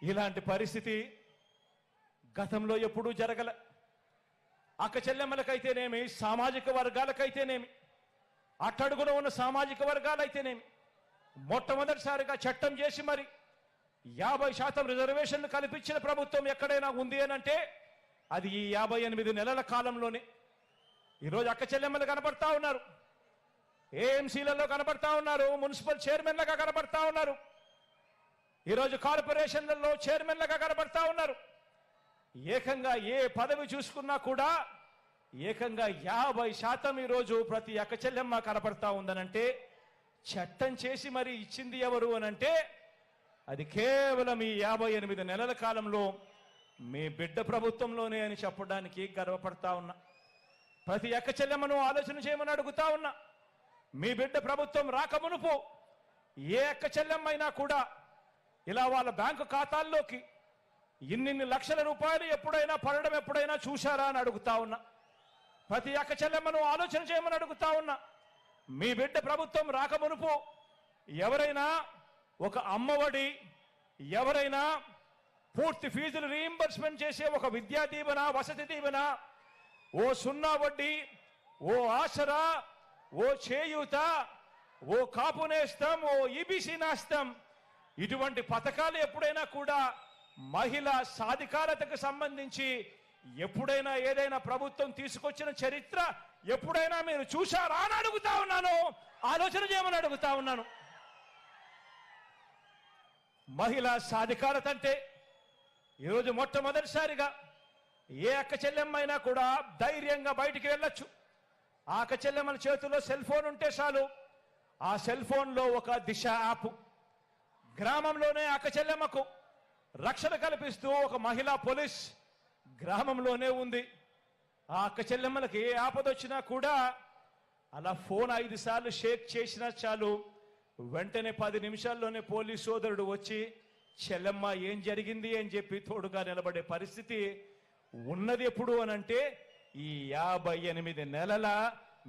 ఇలాంటి పరిస్థితి గతంలో ఎప్పుడూ జరగల. అక్క చెల్లెమ్మలకైతేనేమి, సామాజిక వర్గాలకైతేనేమి, అట్టడుగున ఉన్న సామాజిక వర్గాలైతేనేమి మొట్టమొదటిసారిగా చట్టం చేసి మరి 50% రిజర్వేషన్లు కల్పించిన ప్రభుత్వం ఎక్కడైనా ఉంది అనంటే అది ఈ 58 నెలల కాలంలోనే. ఈరోజు అక్క చెల్లెమ్మలు కనబడతా ఉన్నారు, ఏఎంసీలలో కనబడతా ఉన్నారు, మున్సిపల్ చైర్మన్లుగా కనబడతా ఉన్నారు, ఈరోజు కార్పొరేషన్లలో చైర్మన్లుగా కనబడతా ఉన్నారు. ఏకంగా ఏ పదవి చూసుకున్నా కూడా ఏకంగా 50% ఈరోజు ప్రతి అక్క చెల్లెమ్మ కనబడతా ఉందనంటే చట్టం చేసి మరి ఇచ్చింది ఎవరు అనంటే అది కేవలం ఈ 58 నెలల కాలంలో మీ బిడ్డ ప్రభుత్వంలోనే అని చెప్పడానికి గర్వపడతా ఉన్నా. ప్రతి అక్క చెల్లెమ్మను ఆలోచన చేయమని అడుగుతా ఉన్నా. మీ బిడ్డ ప్రభుత్వం రాకమునుపు ఏ అక్క చెల్లెమ్మైనా కూడా ఇలా వాళ్ళ బ్యాంకు ఖాతాల్లోకి ఇన్నిన్ని లక్షల రూపాయలు ఎప్పుడైనా పడడం ఎప్పుడైనా చూశారా అని అడుగుతా ఉన్నా. ప్రతి అక్క చెల్లెమ్మను ఆలోచన చేయమని అడుగుతా ఉన్నా. మీ బిడ్డ ప్రభుత్వం రాకమునుపు ఎవరైనా ఒక అమ్మఒడి, ఎవరైనా పూర్తి ఫీజులు రీయింబర్స్మెంట్ చేసే ఒక విద్యా దీవెన, వసతి దీవెన, ఓ 0 వడ్డీ, ఓ ఆసరా, ఓ చేయూత, ఓ కాపు నేస్తం, ఓ ఈబీసీ నేస్తం, ఇటువంటి పథకాలు ఎప్పుడైనా కూడా మహిళా సాధికారతకు సంబంధించి ఎప్పుడైనా ఏదైనా ప్రభుత్వం తీసుకొచ్చిన చరిత్ర ఎప్పుడైనా మీరు చూశారా అని అడుగుతా ఉన్నాను. ఆలోచన చేయమని అడుగుతా ఉన్నాను. మహిళా సాధికారత అంటే ఈరోజు మొట్టమొదటిసారిగా ఏ అక్క చెల్లెమ్మైనా కూడా ధైర్యంగా బయటికి వెళ్ళొచ్చు. ఆ అక్క చెల్లెమ్మల చేతిలో సెల్ ఫోన్ ఉంటే చాలు, ఆ సెల్ ఫోన్లో ఒక దిశ యాప్, గ్రామంలోనే అక్క చెల్లెమ్మకు రక్షణ కల్పిస్తూ ఒక మహిళా పోలీస్ గ్రామంలోనే ఉంది. ఆ అక్క చెల్లెమ్మలకి ఏ ఆపదొచ్చినా కూడా అలా ఫోన్ 5 సార్లు షేక్ చేసినా చాలు, వెంటనే 10 నిమిషాల్లోనే పోలీస్ సోదరుడు వచ్చి చెల్లెమ్మ ఏం జరిగింది అని చెప్పి తోడుగా నిలబడే పరిస్థితి ఉన్నది. ఎప్పుడు అనంటే ఈ 58 నెలల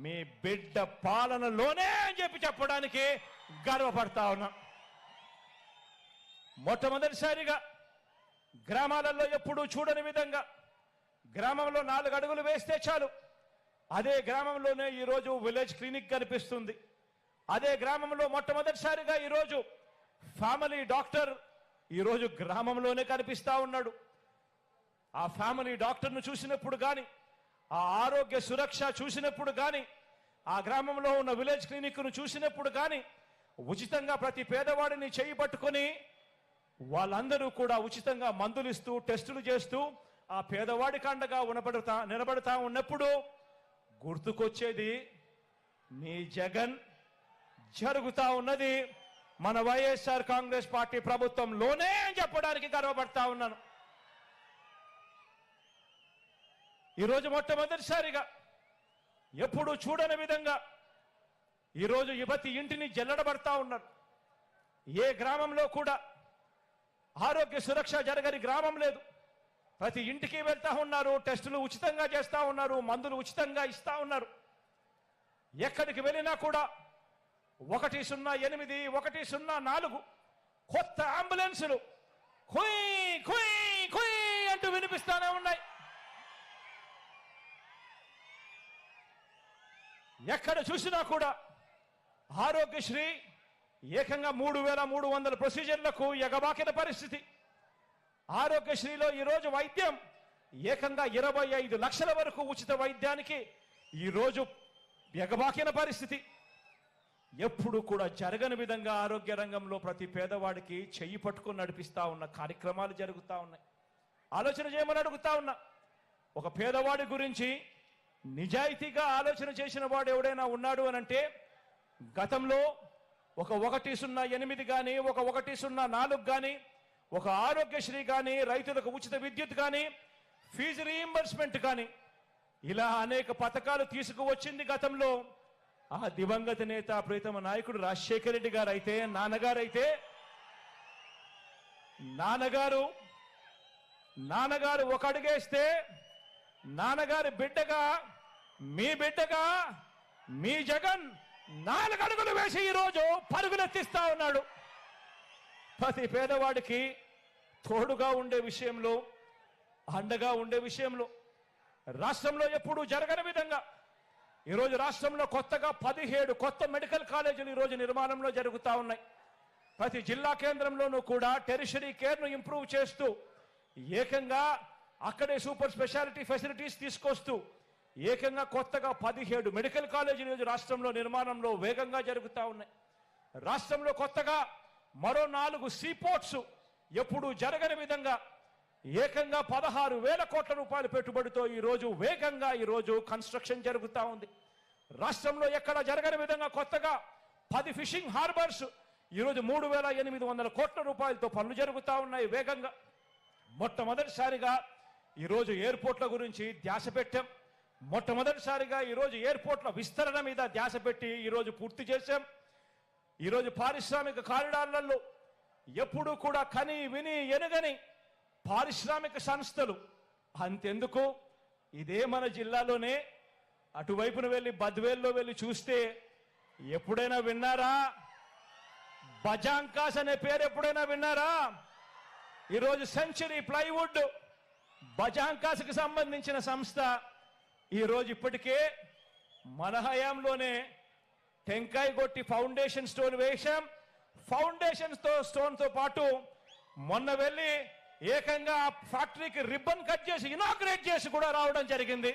మీ బిడ్డ పాలనలోనే అని చెప్పి చెప్పడానికి గర్వపడతా ఉన్నా. మొట్టమొదటిసారిగా గ్రామాలలో ఎప్పుడూ చూడని విధంగా గ్రామంలో 4 అడుగులు వేస్తే చాలు అదే గ్రామంలోనే ఈరోజు విలేజ్ క్లినిక్ కనిపిస్తుంది. అదే గ్రామంలో మొట్టమొదటిసారిగా ఈరోజు ఫ్యామిలీ డాక్టర్ ఈరోజు గ్రామంలోనే కనిపిస్తా ఉన్నాడు. ఆ ఫ్యామిలీ డాక్టర్ను చూసినప్పుడు కానీ, ఆ ఆరోగ్య సురక్ష చూసినప్పుడు కానీ, ఆ గ్రామంలో ఉన్న విలేజ్ క్లినిక్ను చూసినప్పుడు కానీ ఉచితంగా ప్రతి పేదవాడిని చేయి పట్టుకొని వాళ్ళందరూ కూడా ఉచితంగా మందులు ఇస్తూ టెస్టులు చేస్తూ ఆ పేదవాడికి అండగా నిలబడతా ఉన్నప్పుడు గుర్తుకొచ్చేది మీ జగన్. జరుగుతా ఉన్నది మన వైఎస్ఆర్ కాంగ్రెస్ పార్టీ ప్రభుత్వంలోనే అని చెప్పడానికి గర్వపడతా ఉన్నాను. ఈరోజు మొట్టమొదటిసారిగా ఎప్పుడు చూడని విధంగా ఈరోజు ప్రతి ఇంటిని జల్లడబడతా ఉన్నారు. ఏ గ్రామంలో కూడా ఆరోగ్య సురక్ష జరగని గ్రామం లేదు. ప్రతి ఇంటికి వెళ్తా ఉన్నారు, టెస్టులు ఉచితంగా చేస్తా ఉన్నారు, మందులు ఉచితంగా ఇస్తా ఉన్నారు. ఎక్కడికి వెళ్ళినా కూడా 108, 104 కొత్త అంబులెన్సులు కుయ్ కుయ్ కుయ్ అంటూ వినిపిస్తానే ఉన్నాయి. ఎక్కడ చూసినా కూడా ఆరోగ్యశ్రీ, ఏకంగా 3,300 ప్రొసీజర్లకు ఎగబాకిన పరిస్థితి. ఆరోగ్యశ్రీలో ఈరోజు వైద్యం ఏకంగా 25 లక్షల వరకు ఉచిత వైద్యానికి ఈరోజు ఎగబాకిన పరిస్థితి. ఎప్పుడు కూడా జరగని విధంగా ఆరోగ్య రంగంలో ప్రతి పేదవాడికి చెయ్యి పట్టుకొని నడిపిస్తా ఉన్న కార్యక్రమాలు జరుగుతూ ఉన్నాయి. ఆలోచన చేయమని అడుగుతా ఉన్నా. ఒక పేదవాడి గురించి నిజాయితీగా ఆలోచన చేసిన వాడు ఎవడైనా ఉన్నాడు అనంటే గతంలో ఒక 108 కానీ, ఒక 104 కానీ, ఒక ఆరోగ్యశ్రీ కానీ, రైతులకు ఉచిత విద్యుత్ కానీ, ఫీజు రీయింబర్స్మెంట్ కానీ, ఇలా అనేక పథకాలు తీసుకువచ్చింది గతంలో ఆ దివంగత నేత ప్రీతమ నాయకుడు రాజశేఖర రెడ్డి గారు అయితే, నాన్నగారు ఒక అడుగేస్తే నాన్నగారి బిడ్డగా మీ జగన్ 4 అడుగులు వేసి ఈరోజు పరుగులెత్తిస్తా ఉన్నాడు. ప్రతి పేదవాడికి తోడుగా ఉండే విషయంలో, అండగా ఉండే విషయంలో రాష్ట్రంలో ఎప్పుడూ జరగని విధంగా ఈరోజు రాష్ట్రంలో కొత్తగా 17 కొత్త మెడికల్ కాలేజీలు ఈరోజు నిర్మాణంలో జరుగుతూ ఉన్నాయి. ప్రతి జిల్లా కేంద్రంలోనూ కూడా టెరిషరీ కేర్ను ఇంప్రూవ్ చేస్తూ ఏకంగా అక్కడే సూపర్ స్పెషాలిటీ ఫెసిలిటీస్ తీసుకొస్తూ ఏకంగా కొత్తగా 17 మెడికల్ కాలేజీలు ఈరోజు రాష్ట్రంలో నిర్మాణంలో వేగంగా జరుగుతూ ఉన్నాయి. రాష్ట్రంలో కొత్తగా మరో 4 సీపోర్ట్స్ ఎప్పుడూ జరగని విధంగా ఏకంగా 16,000 కోట్ల రూపాయల పెట్టుబడితో ఈరోజు వేగంగా ఈరోజు కన్స్ట్రక్షన్ జరుగుతూ ఉంది. రాష్ట్రంలో ఎక్కడ జరగని విధంగా కొత్తగా 10 ఫిషింగ్ హార్బర్స్ ఈరోజు 3,800 కోట్ల రూపాయలతో పనులు జరుగుతూ ఉన్నాయి వేగంగా. మొట్టమొదటిసారిగా ఈరోజు ఎయిర్పోర్ట్ల గురించి ధ్యాస పెట్టాం. మొట్టమొదటిసారిగా ఈరోజు ఎయిర్పోర్ట్ల విస్తరణ మీద ధ్యాస పెట్టి ఈరోజు పూర్తి చేశాం. ఈరోజు పారిశ్రామిక కారిడార్లలో ఎప్పుడూ కూడా కని విని ఎనగని పారిశ్రామిక సంస్థలు. అంతెందుకు, ఇదే మన జిల్లాలోనే అటువైపున వెళ్ళి బద్వేల్లో వెళ్ళి చూస్తే ఎప్పుడైనా విన్నారా? బజాంకాస్ అనే పేరు ఎప్పుడైనా విన్నారా? ఈరోజు సెంచరీ ప్లైవుడ్ బజాంకాస్కి సంబంధించిన సంస్థ ఈరోజు ఇప్పటికే మన హయాంలోనే టెంకాయ కొట్టి ఫౌండేషన్ స్టోన్ వేశాం. ఫౌండేషన్ స్టోన్తో పాటు మొన్న వెళ్ళి ఏకంగా ఆ ఫ్యాక్టరీకి రిబ్బన్ కట్ చేసి ఇనాగ్రేట్ చేసి కూడా రావడం జరిగింది.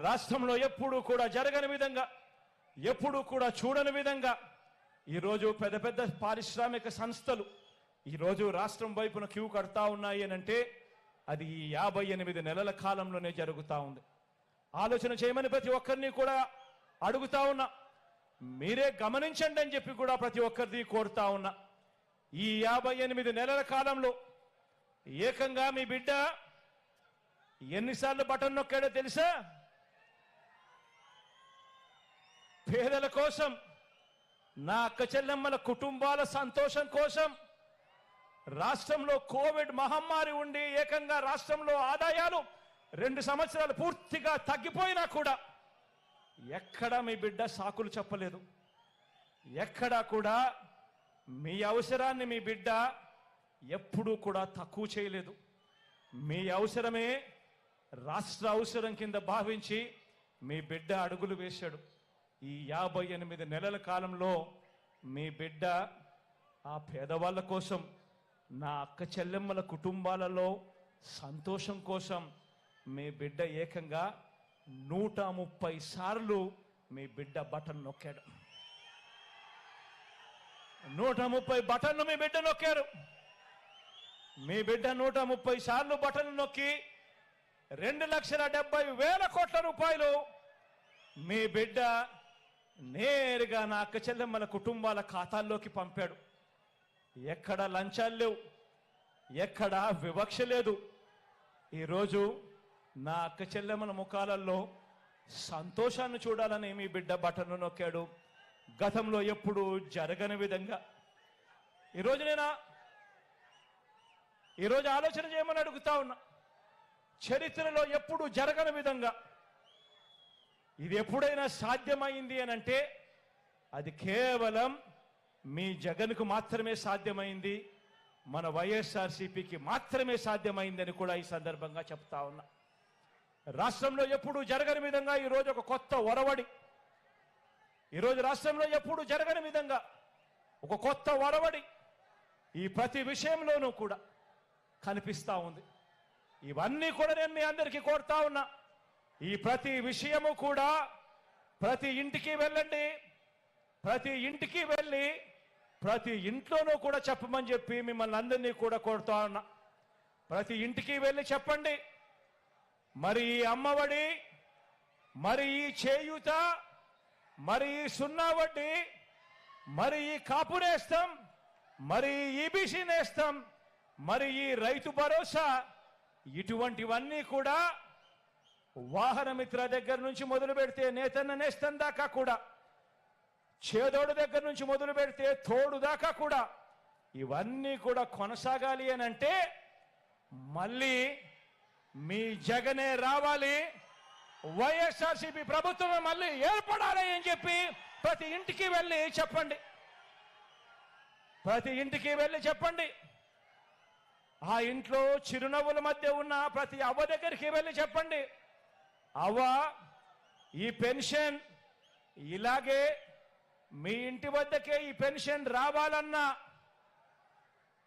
రాష్ట్రంలో ఎప్పుడూ కూడా జరగని విధంగా, ఎప్పుడూ కూడా చూడని విధంగా ఈరోజు పెద్ద పెద్ద పారిశ్రామిక సంస్థలు ఈరోజు రాష్ట్రం వైపున క్యూ కడతా ఉన్నాయి అనంటే అది ఈ 58 నెలల కాలంలోనే జరుగుతూ ఉంది. ఆలోచన చేయమని ప్రతి ఒక్కరిని కూడా అడుగుతా ఉన్నా. మీరే గమనించండి అని చెప్పి కూడా ప్రతి ఒక్కరిని కోరుతా ఉన్నా. ఈ 58 నెలల కాలంలో ఏకంగా మీ బిడ్డ ఎన్నిసార్లు బటన్ నొక్కాడో తెలుసా? పేదల కోసం, నా అక్క చెల్లెమ్మల కుటుంబాల సంతోషం కోసం, రాష్ట్రంలో కోవిడ్ మహమ్మారి ఉండి ఏకంగా రాష్ట్రంలో ఆదాయాలు 2 సంవత్సరాలు పూర్తిగా తగ్గిపోయినా కూడా ఎక్కడా మీ బిడ్డ సాకులు చెప్పలేదు. ఎక్కడా కూడా మీ అవసరాన్ని మీ బిడ్డ ఎప్పుడూ కూడా తక్కువ చేయలేదు. మీ అవసరమే రాష్ట్ర అవసరం కింద భావించి మీ బిడ్డ అడుగులు వేశాడు. ఈ 58 నెలల కాలంలో మీ బిడ్డ ఆ పేదవాళ్ళ కోసం, నా అక్క చెల్లెమ్మల కుటుంబాలలో సంతోషం కోసం మీ బిడ్డ ఏకంగా 130 సార్లు మీ బిడ్డ బటన్ నొక్కాడు. 130 బటన్లు మీ బిడ్డ నొక్కారు. మీ బిడ్డ 130 సార్లు బటన్ నొక్కి 2,70,000 కోట్ల రూపాయలు మీ బిడ్డ నేరుగా నా అక్క చెల్లెమ్మల కుటుంబాల ఖాతాల్లోకి పంపాడు. ఎక్కడ లంచాలు లేవు, ఎక్కడ వివక్ష లేదు. ఈరోజు నా అక్క చెల్లెమ్మల ముఖాలలో సంతోషాన్ని చూడాలని మీ బిడ్డ బటన్ను నొక్కాడు. గతంలో ఎప్పుడు జరగని విధంగా ఈరోజు ఆలోచన చేయమని అడుగుతా ఉన్నా. చరిత్రలో ఎప్పుడు జరగని విధంగా ఇది ఎప్పుడైనా సాధ్యమైంది అని అంటే అది కేవలం మీ జగన్కు మాత్రమే సాధ్యమైంది, మన వైఎస్ఆర్సీపీకి మాత్రమే సాధ్యమైందని కూడా ఈ సందర్భంగా చెప్తా ఉన్నా. రాష్ట్రంలో ఎప్పుడు జరగని విధంగా ఈరోజు ఒక కొత్త ఒరవడి, ఈరోజు రాష్ట్రంలో ఎప్పుడు జరగని విధంగా ఒక కొత్త ఒరవడి ఈ ప్రతి విషయంలోనూ కూడా కనిపిస్తా ఉంది. ఇవన్నీ కూడా నేను మీ అందరికీ కోరుతా ఉన్నా. ఈ ప్రతి విషయము కూడా ప్రతి ఇంటికి వెళ్ళండి, ప్రతి ఇంటికి వెళ్ళి ప్రతి ఇంట్లోనూ కూడా చెప్పమని చెప్పి మిమ్మల్ని అందరినీ కూడా కోరుతా ఉన్నా. ప్రతి ఇంటికి వెళ్ళి చెప్పండి, మరి ఈ అమ్మఒడి, మరి ఈ చేయూత, మరి ఈ సున్నా వడ్డీ, మరి ఈ కాపు నేస్తం, మరి ఈ ఈబీసీ నేస్తం, మరి ఈ రైతు భరోసా, ఇటువంటివన్నీ కూడా వాహన మిత్ర దగ్గర నుంచి మొదలు పెడితే నేతన్న నేస్తం దాకా కూడా, చేదోడు దగ్గర నుంచి మొదలు పెడితే తోడు దాకా కూడా ఇవన్నీ కూడా కొనసాగాలి అని అంటే మళ్ళీ మీ జగనే రావాలి, వైఎస్ఆర్సీపీ ప్రభుత్వం మళ్ళీ ఏర్పడాలి అని చెప్పి ప్రతి ఇంటికి వెళ్ళి చెప్పండి. ప్రతి ఇంటికి వెళ్ళి చెప్పండి. ఆ ఇంట్లో చిరునవ్వుల మధ్య ఉన్న ప్రతి అవ్వ దగ్గరికి వెళ్ళి చెప్పండి, అవ్వ ఈ పెన్షన్ ఇలాగే మీ ఇంటి వద్దకే ఈ పెన్షన్ రావాలన్నా,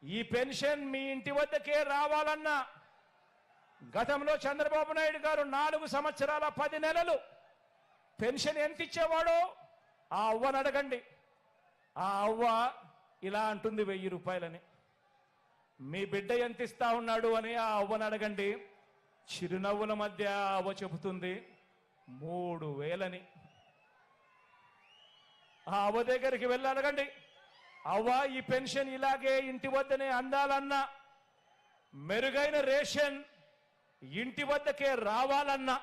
ఈ పెన్షన్ మీ ఇంటి వద్దకే రావాలన్నా, గతంలో చంద్రబాబు నాయుడు గారు 4 సంవత్సరాల 10 నెలలు పెన్షన్ ఎంత ఇచ్చేవాడో ఆ అవ్వను అడగండి. ఆ అవ్వ ఇలా అంటుంది 1000 రూపాయలని. మీ బిడ్డ ఎంత ఇస్తా ఉన్నాడు అని ఆ అవ్వను అడగండి. చిరునవ్వుల మధ్య అవ్వ చెబుతుంది 3000 ఆ అవ్వ దగ్గరికి వెళ్ళి అడగండి, అవ్వ ఈ పెన్షన్ ఇలాగే ఇంటి వద్దనే అందాలన్నా, మెరుగైన రేషన్ ఇంటి వద్దకే రావాలన్నా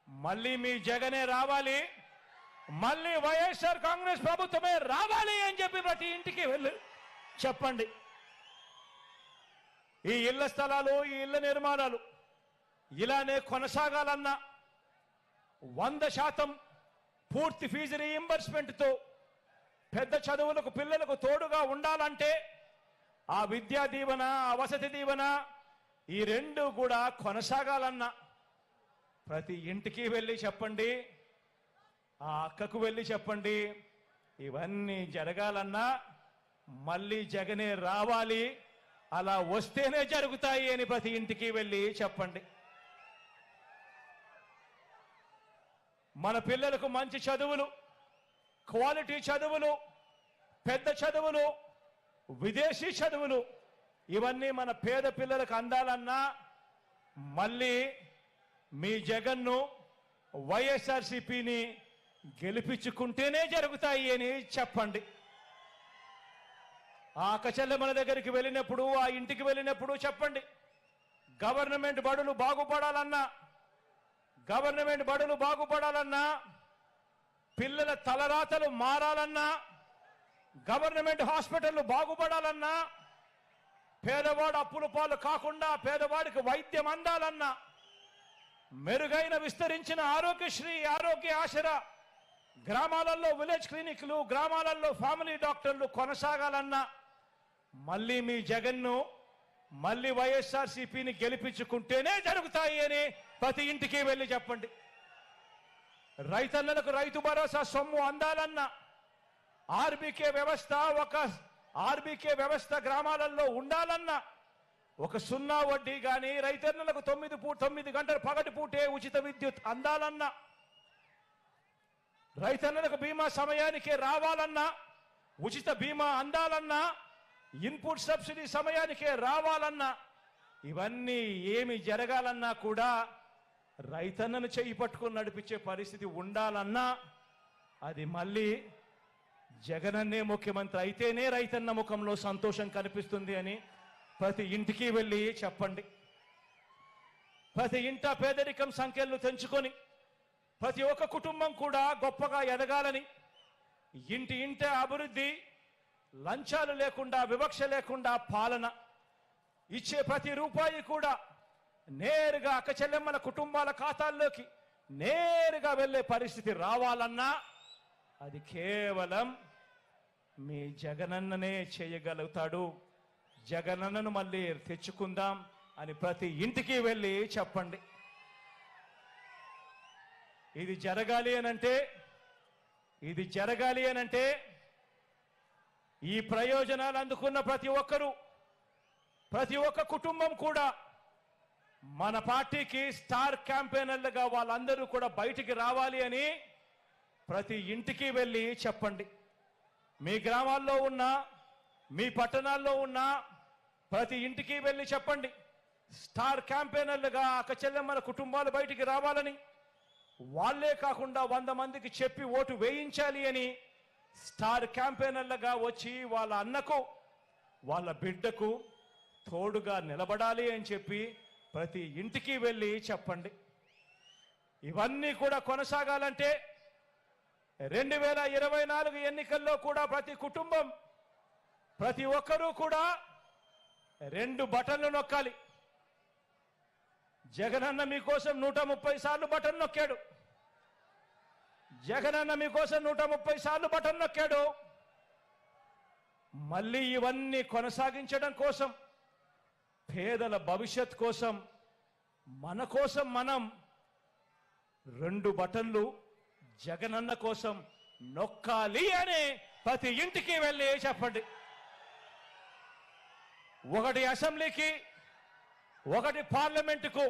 మళ్ళీ మీ జగనే రావాలి, మళ్ళీ వైఎస్ఆర్ కాంగ్రెస్ ప్రభుత్వమే రావాలి అని చెప్పి ప్రతి ఇంటికి వెళ్ళి చెప్పండి. ఈ ఇళ్ల స్థలాలు, ఈ ఇళ్ల నిర్మాణాలు ఇలానే కొనసాగాలన్నా 100% పూర్తి ఫీజు రీయింబర్స్మెంట్తో పెద్ద చదువులకు పిల్లలకు తోడుగా ఉండాలంటే ఆ విద్యా దీవెన, ఆ వసతి దీవెన ఈ 2 కూడా కొనసాగాలన్నా ప్రతి ఇంటికి వెళ్ళి చెప్పండి, ఆ అక్కకు వెళ్ళి చెప్పండి, ఇవన్నీ జరగాలన్నా మళ్ళీ జగనే రావాలి, అలా వస్తేనే జరుగుతాయి అని ప్రతి ఇంటికి వెళ్ళి చెప్పండి. మన పిల్లలకు మంచి చదువులు, క్వాలిటీ చదువులు, పెద్ద చదువులు, విదేశీ చదువులు ఇవన్నీ మన పేద పిల్లలకు అందాలన్నా మళ్ళీ మీ జగన్ను, వైఎస్ఆర్సీపీని గెలిపించుకుంటేనే జరుగుతాయి అని చెప్పండి. ఆ అక్కచెల్లెమ్మల దగ్గరికి వెళ్ళినప్పుడు, ఆ ఇంటికి వెళ్ళినప్పుడు చెప్పండి, గవర్నమెంట్ బడులు బాగుపడాలన్నా, గవర్నమెంట్ బడులు బాగుపడాలన్నా, పిల్లల తలరాతలు మారాలన్నా, గవర్నమెంట్ హాస్పిటళ్లు బాగుపడాలన్నా, పేదవాడు అప్పుల పాలు కాకుండా పేదవాడికి వైద్యం అందాలన్నా, మెరుగైన విస్తరించిన ఆరోగ్యశ్రీ, ఆరోగ్య ఆసరా, గ్రామాలలో విలేజ్ క్లినిక్లు, గ్రామాలలో ఫ్యామిలీ డాక్టర్లు కొనసాగాలన్నా మళ్ళీ మీ జగన్ను, మళ్ళీ వైఎస్ఆర్సీపీని గెలిపించుకుంటేనే జరుగుతాయి అని ప్రతి ఇంటికి వెళ్ళి చెప్పండి. రైతన్నలకు రైతు భరోసా సొమ్ము అందాలన్నా, ఆర్బీకే వ్యవస్థ గ్రామాలలో ఉండాలన్నా, ఒక సున్నా వడ్డీ కానీ రైతన్నలకు 9 గంటల పగటి పూటే ఉచిత విద్యుత్ అందాలన్నా, రైతన్నలకు బీమా సమయానికే రావాలన్నా, ఉచిత బీమా అందాలన్నా, ఇన్పుట్ సబ్సిడీ సమయానికే రావాలన్నా, ఇవన్నీ ఏమి జరగాలన్నా కూడా రైతన్నను చెయ్యి పట్టుకొని నడిపించే పరిస్థితి ఉండాలన్నా అది మళ్ళీ జగనన్నే ముఖ్యమంత్రి అయితేనే రైతన్న ముఖంలో సంతోషం కనిపిస్తుంది అని ప్రతి ఇంటికి వెళ్ళి చెప్పండి. ప్రతి ఇంట పేదరికం సంఖ్యలను తెంచుకొని ప్రతి ఒక్క కుటుంబం కూడా గొప్పగా ఎదగాలని, ఇంటి అభివృద్ధి, లంచాలు లేకుండా, వివక్ష లేకుండా పాలన, ఇచ్చే ప్రతి రూపాయి కూడా నేరుగా అక్కచెల్లెమ్మల కుటుంబాల ఖాతాల్లోకి నేరుగా వెళ్ళే పరిస్థితి రావాలన్నా అది కేవలం మీ జగనన్ననే చేయగలుగుతాడు. జగనన్నను మళ్ళీ తెచ్చుకుందాం అని ప్రతి ఇంటికి వెళ్ళి చెప్పండి. ఇది జరగాలి అనంటే ఇది జరగాలి అనంటే ఈ ప్రయోజనాలు అందుకున్న ప్రతి ఒక్కరూ, ప్రతి ఒక్క కుటుంబం కూడా మన పార్టీకి స్టార్ క్యాంపెయినర్లుగా వాళ్ళందరూ కూడా బయటికి రావాలి అని ప్రతి ఇంటికి వెళ్ళి చెప్పండి. మీ గ్రామాల్లో ఉన్న, మీ పట్టణాల్లో ఉన్న ప్రతి ఇంటికి వెళ్ళి చెప్పండి. స్టార్ క్యాంపెయినర్లుగా అక్క చెల్లెమ్మల కుటుంబాలు బయటికి రావాలని, వాళ్లే కాకుండా 100 మందికి చెప్పి ఓటు వేయించాలి అని స్టార్ క్యాంపెయినర్లుగా వచ్చి వాళ్ళ అన్నకు, వాళ్ళ బిడ్డకు తోడుగా నిలబడాలి అని చెప్పి ప్రతి ఇంటికి వెళ్ళి చెప్పండి. ఇవన్నీ కూడా కొనసాగాలంటే 2024 ఎన్నికల్లో కూడా ప్రతి కుటుంబం, ప్రతి ఒక్కరూ కూడా 2 బటన్లు నొక్కాలి. జగనన్న మీకోసం 130 సార్లు బటన్ నొక్కాడు. జగనన్న మీకోసం 130 సార్లు బటన్ నొక్కాడు. మళ్ళీ ఇవన్నీ కొనసాగించడం కోసం, పేదల భవిష్యత్ కోసం, మన కోసం మనం 2 బటన్లు జగనన్న కోసం నొక్కాలి అని ప్రతి ఇంటికి వెళ్ళి చెప్పండి. ఒకటి అసెంబ్లీకి, ఒకటి పార్లమెంటుకు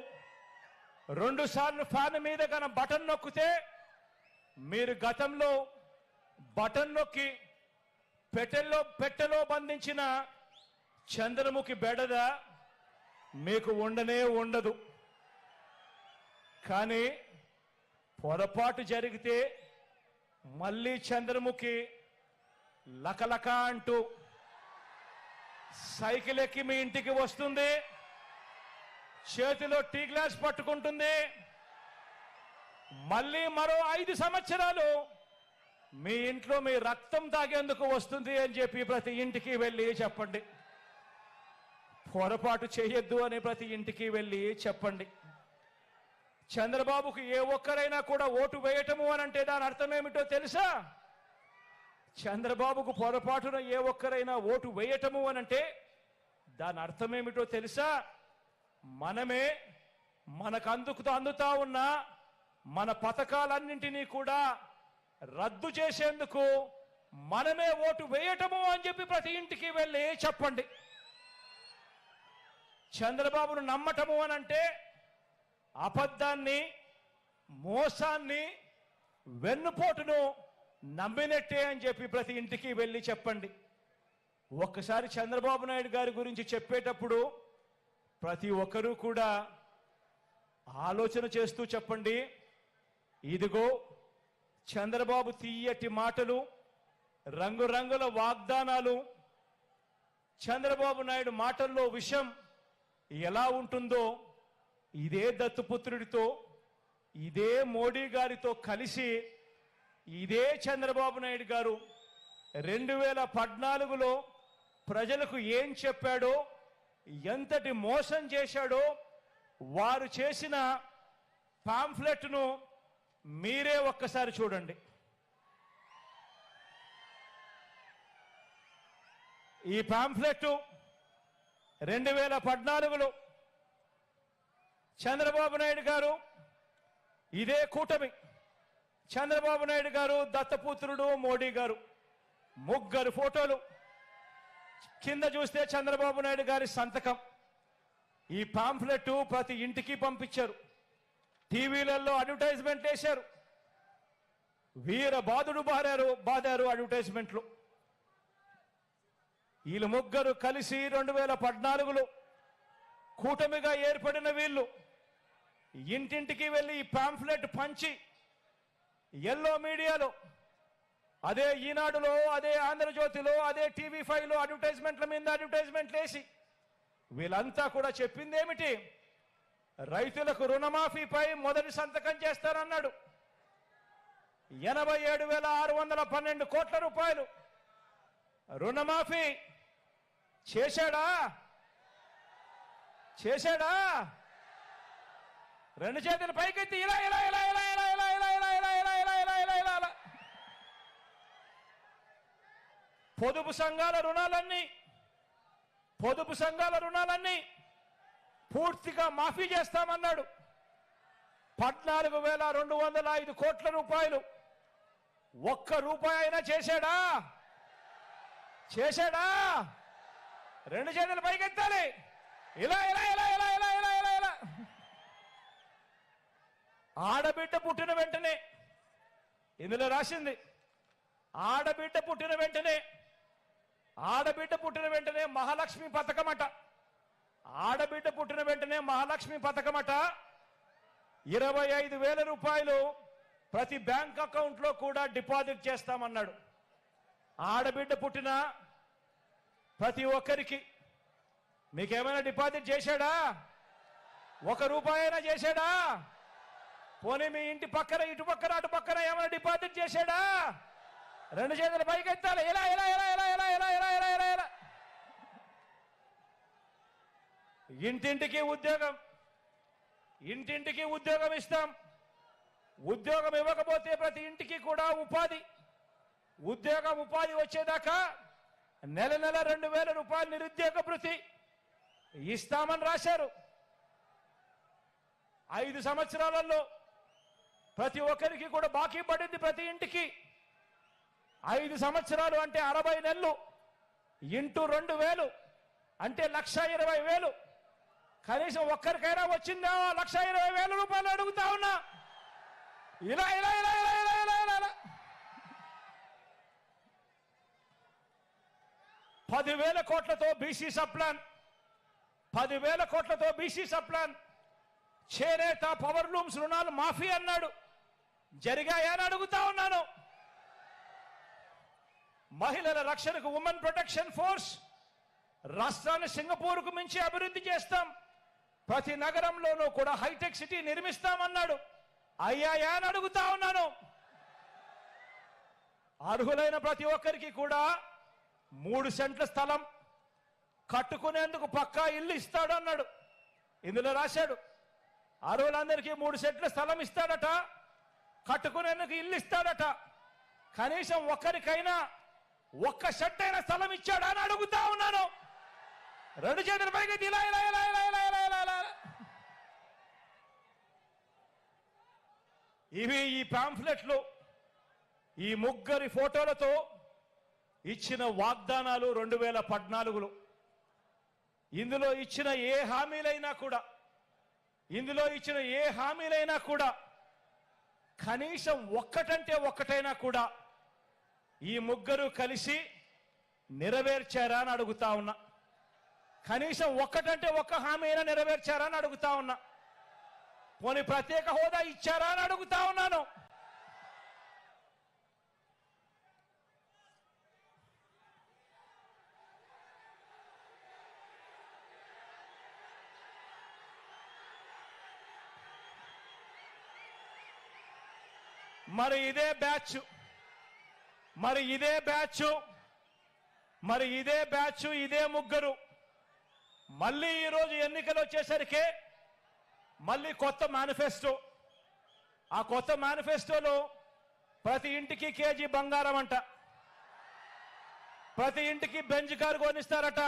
2 సార్లు ఫ్యాన్ మీద కన బటన్ నొక్కితే మీరు గతంలో బటన్ నొక్కి పెట్టెలో బంధించిన చంద్రముఖి బెడద మీకు ఉండనే ఉండదు. కానీ పొరపాటు జరిగితే మళ్ళీ చంద్రముఖి లకలక అంటూ సైకిల్ ఎక్కి మీ ఇంటికి వస్తుంది, చేతిలో టీ గ్లాస్ పట్టుకుంటుంది. మళ్ళీ మరో 5 సంవత్సరాలు మీ ఇంట్లో మీ రక్తం తాగేందుకు వస్తుంది అని చెప్పి ప్రతి ఇంటికి వెళ్ళి చెప్పండి. పొరపాటు చేయొద్దు అని ప్రతి ఇంటికి వెళ్ళి చెప్పండి. చంద్రబాబుకు ఏ ఒక్కరైనా కూడా ఓటు వేయటము అని అంటే దాని అర్థం ఏమిటో తెలుసా? చంద్రబాబుకు పొరపాటున ఏ ఒక్కరైనా ఓటు వేయటము అని అంటే దాని అర్థం ఏమిటో తెలుసా? మనమే మనకు అందుతా ఉన్న మన పథకాలన్నింటినీ కూడా రద్దు చేసేందుకు మనమే ఓటు వేయటము అని చెప్పి ప్రతి ఇంటికి వెళ్ళి చెప్పండి. చంద్రబాబును నమ్మటము అని అంటే అబద్ధాన్ని, మోసాన్ని, వెన్నుపోటును నమ్మినట్టే అని చెప్పి ప్రతి ఇంటికి వెళ్ళి చెప్పండి. ఒక్కసారి చంద్రబాబు నాయుడు గారి గురించి చెప్పేటప్పుడు ప్రతి ఒక్కరూ కూడా ఆలోచన చేస్తూ చెప్పండి. ఇదిగో చంద్రబాబు తీయటి మాటలు, రంగురంగుల వాగ్దానాలు, చంద్రబాబు నాయుడు మాటల్లో విషయం ఎలా ఉంటుందో ఇదే దత్తుపుత్రుడితో, ఇదే మోడీ గారితో కలిసి ఇదే చంద్రబాబు నాయుడు గారు 2014లో ప్రజలకు ఏం చెప్పాడో, ఎంతటి మోసం చేశాడో వారు చేసిన పాంఫ్లెట్ను మీరే ఒక్కసారి చూడండి. ఈ పాంఫ్లెట్ 2014లో చంద్రబాబు నాయుడు గారు, ఇదే కూటమి, చంద్రబాబు నాయుడు గారు, దత్తపుత్రుడు మోడీ గారు, ముగ్గురు ఫోటోలు, కింద చూస్తే చంద్రబాబు నాయుడు గారి సంతకం. ఈ పాంఫ్లెట్ ప్రతి ఇంటికి పంపించారు. టీవీలలో అడ్వర్టైజ్మెంట్ వేశారు. వీర బాధుడు బాదారు అడ్వర్టైజ్మెంట్లు. వీళ్ళు ముగ్గురు కలిసి 2014లో కూటమిగా ఏర్పడిన వీళ్ళు ఇంటింటికి వెళ్ళి ఈ పాంఫ్లెట్ పంచి ఎల్లో మీడియాలో, అదే ఈనాడులో, అదే ఆంధ్రజ్యోతిలో, అదే TV5లో అడ్వర్టైజ్మెంట్ల మీద అడ్వర్టైజ్మెంట్లు వేసి వీళ్ళంతా కూడా చెప్పింది ఏమిటి? రైతులకు రుణమాఫీపై మొదటి సంతకం చేస్తారన్నాడు. 87,612 కోట్ల రూపాయలు రుణమాఫీ చేశాడా? చేశాడా? రెండు చేతుల పైకెత్తి ఇలా ఇలా ఇలా ఇలా ఇలా ఇలా ఇలా ఇలా ఇలా ఇలా ఇలా ఇలా ఇలా ఇలా ఇలా పొదుపు సంఘాల రుణాలన్నీ పూర్తిగా మాఫీ చేస్తామన్నాడు. 14,205 కోట్ల రూపాయలు ఒక్క రూపాయి అయినా చేశాడా? చేశాడా? రెండు చేతులు పైకెత్తాలి. ఇలా ఇలా ఇలా ఇలా ఇలా ఇలా ఇలా ఇలా. ఆడబిడ్డ పుట్టిన వెంటనే, ఇందులో రాసింది ఆడబిడ్డ పుట్టిన వెంటనే, ఆడబిడ్డ పుట్టిన వెంటనే మహాలక్ష్మి పథకమట. ఆడబిడ్డ పుట్టిన వెంటనే మహాలక్ష్మి పథకమట. 25,000 రూపాయలు ప్రతి బ్యాంక్ అకౌంట్లో కూడా డిపాజిట్ చేస్తామన్నాడు. ఆడబిడ్డ పుట్టిన ప్రతి ఒక్కరికి. మీకేమైనా డిపాజిట్ చేశాడా? 1 రూపాయి అయినా చేశాడా? పోనీ మీ ఇంటి పక్కన, ఇటు పక్కన, అటు పక్కన ఏమైనా డిపాజిట్ చేశాడా? రెండు చేతులు పైకెత్తాలి. ఇలా ఇలా ఇలా ఇలా ఇలా ఇలా ఇలా ఇలా ఇలా ఇలా. ఇంటింటికి ఉద్యోగం, ఇంటింటికి ఉద్యోగం ఇస్తాం. ఉద్యోగం ఇవ్వకపోతే ప్రతి ఇంటికి కూడా ఉపాధి, ఉపాధి వచ్చేదాకా నెల నెల 2,000 రూపాయలు నిరుద్యోగ భృతి ఇస్తామని రాశారు. 5 సంవత్సరాలలో ప్రతి ఒక్కరికి కూడా బాకీ పడింది. ప్రతి ఇంటికి 5 సంవత్సరాలు అంటే 60 నెలలు ఇంటూ 2,000 అంటే 1,20,000. కనీసం ఒక్కరికైనా వచ్చిందా? 1,20,000 రూపాయలు అడుగుతా ఉన్నా. ఇలా ఇలా ఇలా ఇలా ఇలా ఇలా ఇలా ఇలా. 10,000 కోట్లతో బీసీ సప్లాన్, 10,000 కోట్లతో బీసీ సప్లాన్. చేనేత పవర్ లూమ్స్ రుణాలు మాఫీ అన్నాడు. జరిగాయని అడుగుతా ఉన్నాను. మహిళల రక్షణకు ఉమెన్ ప్రొటెక్షన్ ఫోర్స్, రాష్ట్రాన్ని సింగపూర్కు మించి అభివృద్ధి చేస్తాం. ప్రతి నగరంలోనూ కూడా హైటెక్ సిటీ నిర్మిస్తామన్నాడు. అయ్యాయా అని అడుగుతా ఉన్నాను. అర్హులైన ప్రతి ఒక్కరికి కూడా 3 సెంట్ల స్థలం కట్టుకునేందుకు పక్కా ఇల్లు ఇస్తాడు అన్నాడు. ఇందులో రాశాడు అర్హులందరికీ 3 సెంట్ల స్థలం ఇస్తాడట, కట్టుకునేందుకు ఇల్లు ఇస్తాడట. కనీసం ఒక్కరికైనా 1 సెంట్ అయిన స్థలం ఇచ్చాడా అని అడుగుతా ఉన్నాను. రెండు చేతుల పైకి ఇలా ఇలా ఇలా ఇలా ఇలా ఇలా ఇలా ఇలా. ఇవి ఈ పాంఫ్లెట్లు, ఈ ముగ్గురి ఫోటోలతో ఇచ్చిన వాగ్దానాలు 2014లో. ఇందులో ఇచ్చిన ఏ హామీలైనా కూడా, ఇందులో ఇచ్చిన ఏ హామీలైనా కూడా కనీసం ఒక్కటంటే ఒక్కటైనా కూడా ఈ ముగ్గురు కలిసి నెరవేర్చారా అని అడుగుతా ఉన్నా. కనీసం ఒక్కటంటే ఒక్క హామీ అయినా నెరవేర్చారా అని అడుగుతా ఉన్నా. పోనీ ప్రత్యేక హోదా ఇచ్చారా అని అడుగుతా ఉన్నాను. మరి ఇదే బ్యాచ్, మరి ఇదే బ్యాచ్, మరి ఇదే బ్యాచ్, ఇదే ముగ్గురు మళ్ళీ ఈరోజు ఎన్నికలు వచ్చేసరికి మళ్ళీ కొత్త మేనిఫెస్టో. ఆ కొత్త మేనిఫెస్టోలో ప్రతి ఇంటికి కేజీ బంగారం అంట, ప్రతి ఇంటికి బెంజ్ కారు కొనిస్తారట,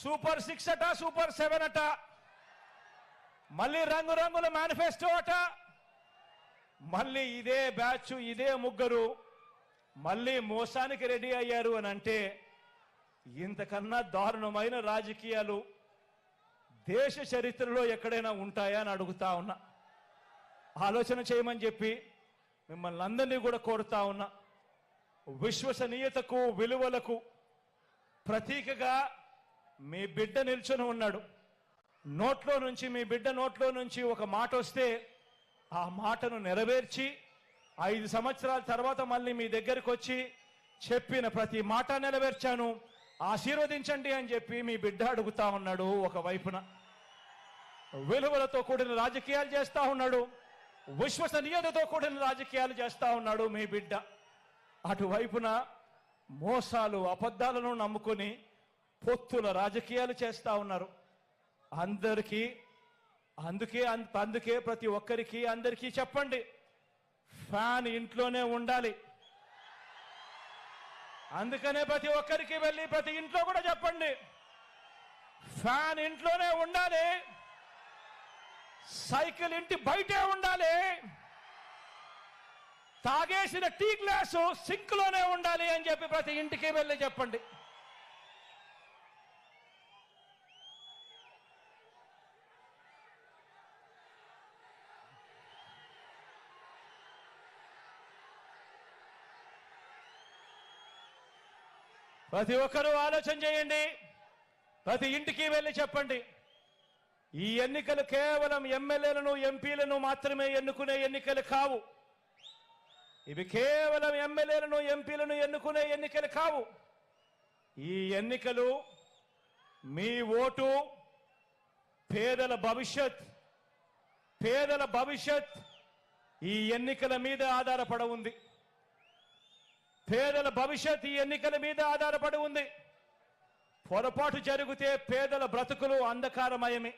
సూపర్ 6 అట, సూపర్ 7 అట, మళ్ళీ రంగురంగుల మేనిఫెస్టో అట. మళ్ళీ ఇదే బ్యాచ్, ఇదే ముగ్గురు మళ్ళీ మోసానికి రెడీ అయ్యారు అని అంటే ఇంతకన్నా దారుణమైన రాజకీయాలు దేశ చరిత్రలో ఎక్కడైనా ఉంటాయా అని అడుగుతా ఉన్నా. ఆలోచన చేయమని చెప్పి మిమ్మల్ని అందరినీ కూడా కోరుతా ఉన్నా. విశ్వసనీయతకు, విలువలకు ప్రతీకగా మీ బిడ్డ నిల్చొని ఉన్నాడు. నోట్లో నుంచి, మీ బిడ్డ నోట్లో నుంచి ఒక మాట వస్తే ఆ మాటను నెరవేర్చి 5 సంవత్సరాల తర్వాత మళ్ళీ మీ దగ్గరికి వచ్చి చెప్పిన ప్రతి మాట నెరవేర్చాను, ఆశీర్వదించండి అని చెప్పి మీ బిడ్డ అడుగుతా ఉన్నాడు. ఒకవైపున విలువలతో కూడిన రాజకీయాలు చేస్తా ఉన్నాడు, విశ్వసనీయతతో కూడిన రాజకీయాలు చేస్తా ఉన్నాడు మీ బిడ్డ. అటువైపున మోసాలు, అబద్ధాలను నమ్ముకొని పొత్తుల రాజకీయాలు చేస్తా ఉన్నారు. అందుకే ప్రతి ఒక్కరికి, అందరికీ చెప్పండి, ఫ్యాన్ ఇంట్లోనే ఉండాలి. అందుకనే ప్రతి ఒక్కరికి వెళ్ళి ప్రతి ఇంట్లో కూడా చెప్పండి, ఫ్యాన్ ఇంట్లోనే ఉండాలి, సైకిల్ ఇంటి బయటే ఉండాలి, తాగేసిన టీ గ్లాసు సింక్ లోనే ఉండాలి అని చెప్పి ప్రతి ఇంటికి వెళ్ళి చెప్పండి. ప్రతి ఒక్కరూ ఆలోచన చేయండి. ప్రతి ఇంటికి వెళ్ళి చెప్పండి. ఈ ఎన్నికలు కేవలం ఎమ్మెల్యేలను ఎంపీలను మాత్రమే ఎన్నుకునే ఎన్నికలు కావు. ఇవి కేవలం ఎమ్మెల్యేలను ఎంపీలను ఎన్నుకునే ఎన్నికలు కావు. ఈ ఎన్నికలు మీ ఓటు పేదల భవిష్యత్ ఈ ఎన్నికల మీద ఆధారపడి ఉంది. పేదల భవిష్యత్ ఈ ఎన్నికల మీద ఆధారపడి ఉంది. పొరపాటు జరిగితే పేదల బ్రతుకులు అంధకారమయమే.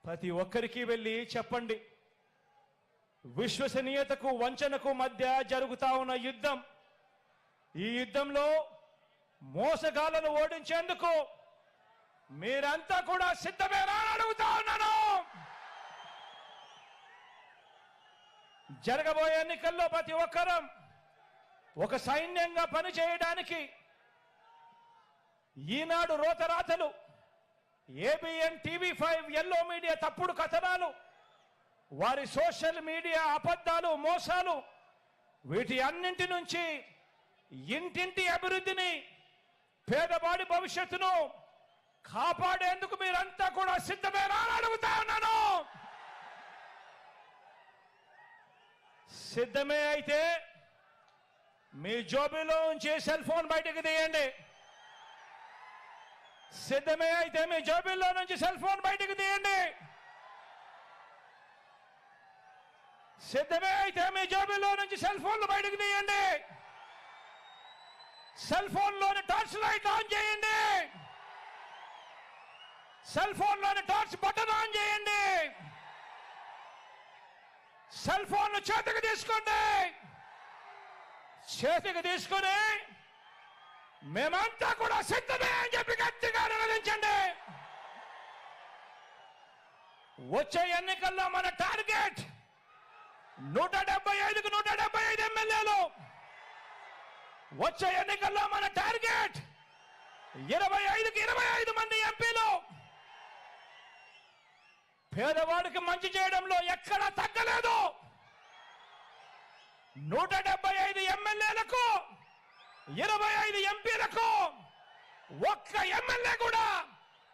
ప్రతి ఒక్కరికి వెళ్ళి చెప్పండి. విశ్వసనీయతకు వంచనకు మధ్య జరుగుతా ఉన్న యుద్ధం. ఈ యుద్ధంలో మోసగాళ్లను ఓడించేందుకు మీరంతా కూడా సిద్ధమేనా అని అడుగుతా ఉన్నాను. జరగబోయే ఎన్నికల్లో ప్రతి ఒక్కరం ఒక సైన్యంగా పనిచేయడానికి ఈనాడు రోతరాతలు, ఏబిఎన్, టీవీ5, ఎల్లో మీడియా తప్పుడు కథనాలు, వారి సోషల్ మీడియా అబద్ధాలు, మోసాలు, వీటి అన్నింటి నుంచి ఇంటింటి అభివృద్ధిని, పేదవాడి భవిష్యత్తును కాపాడేందుకు మీరంతా కూడా సిద్ధమేనా అని అడుగుతా ఉన్నాను. సిద్ధమే అయితే మీ జోబీలో ఉంచి సెల్ ఫోన్ బయటకు తీయండి. సిద్ధమే అయితే మీ జోబీల్లో నుంచి సెల్ ఫోన్ బయటకు తీయండి. సిద్ధమే అయితే మీ జోబీలో నుంచి సెల్ ఫోన్లు బయటకు తీయండి. సెల్ ఫోన్లోని టార్చ్ లైట్ ఆన్ చేయండి. సెల్ ఫోన్లోని టార్చ్ బటన్ ఆన్ చేయండి. సెల్ ఫోన్లు చేతికి తీసుకోండి. చేతికి తీసుకొని మేమంతా కూడా సిద్ధమే అని చెప్పి గట్టిగా నిలదించండి. వచ్చే ఎన్నికల్లో మన టార్గెట్ 175కు 175 ఎమ్మెల్యేలు. వచ్చే ఎన్నికల్లో మన టార్గెట్ 25కి 25 మంది ఎంపీలు. పేదవాడికి మంచి చేయడంలో ఎక్కడా తగ్గలేదు. 175 ఎమ్మెల్యేలకు 25 ఎంపీలకు ఒక్క ఎమ్మెల్యే కూడా,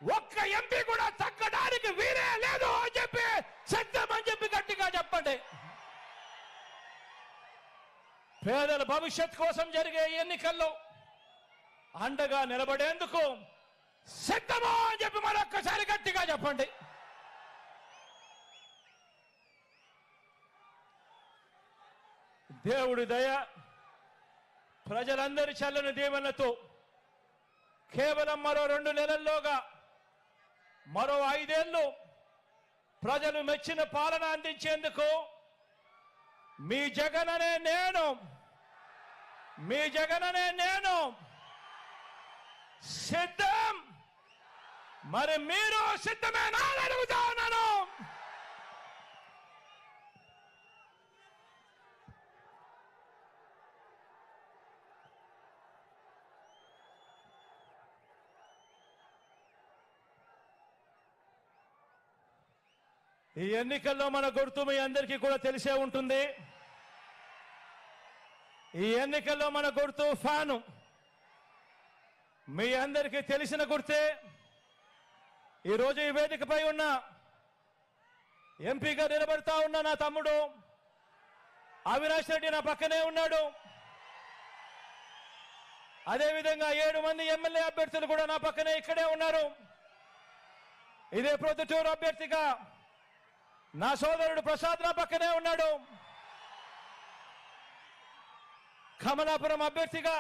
ఒక్క ఎంపీ కూడా తగ్గడానికి వీరే లేదు అని చెప్పి సిద్ధమని చెప్పి గట్టిగా చెప్పండి. పేదల భవిష్యత్ కోసం జరిగే ఎన్నికల్లో అండగా నిలబడేందుకు సిద్ధమా అని చెప్పి మరొక్కసారి గట్టిగా చెప్పండి. దేవుడి దయ, ప్రజలందరి చల్లని దీవెనలతో కేవలం మరో 2 నెలల్లోగా, మరో 5 ఏళ్లు ప్రజలు మెచ్చిన పాలన అందించేందుకు మీ జగననే నేను సిద్ధం. మరి మీరు సిద్ధమేనా అని అడుగుతా ఉన్నాను. ఈ ఎన్నికల్లో మన గుర్తు మీ అందరికీ కూడా తెలిసే ఉంటుంది. ఈ ఎన్నికల్లో మన గుర్తు ఫ్యాను. మీ అందరికీ తెలిసిన గుర్తే. ఈరోజు ఈ వేదికపై ఉన్న ఎంపీగా నిలబడతా ఉన్న నా తమ్ముడు అవినాష్ రెడ్డి నా పక్కనే ఉన్నాడు. అదేవిధంగా 7 మంది ఎమ్మెల్యే అభ్యర్థులు కూడా నా పక్కనే ఇక్కడే ఉన్నారు. ఇదే ప్రొద్దుటూరు అభ్యర్థిగా నా సోదరుడు ప్రసాద్ నా పక్కనే ఉన్నాడు. కమలాపురం అభ్యర్థిగా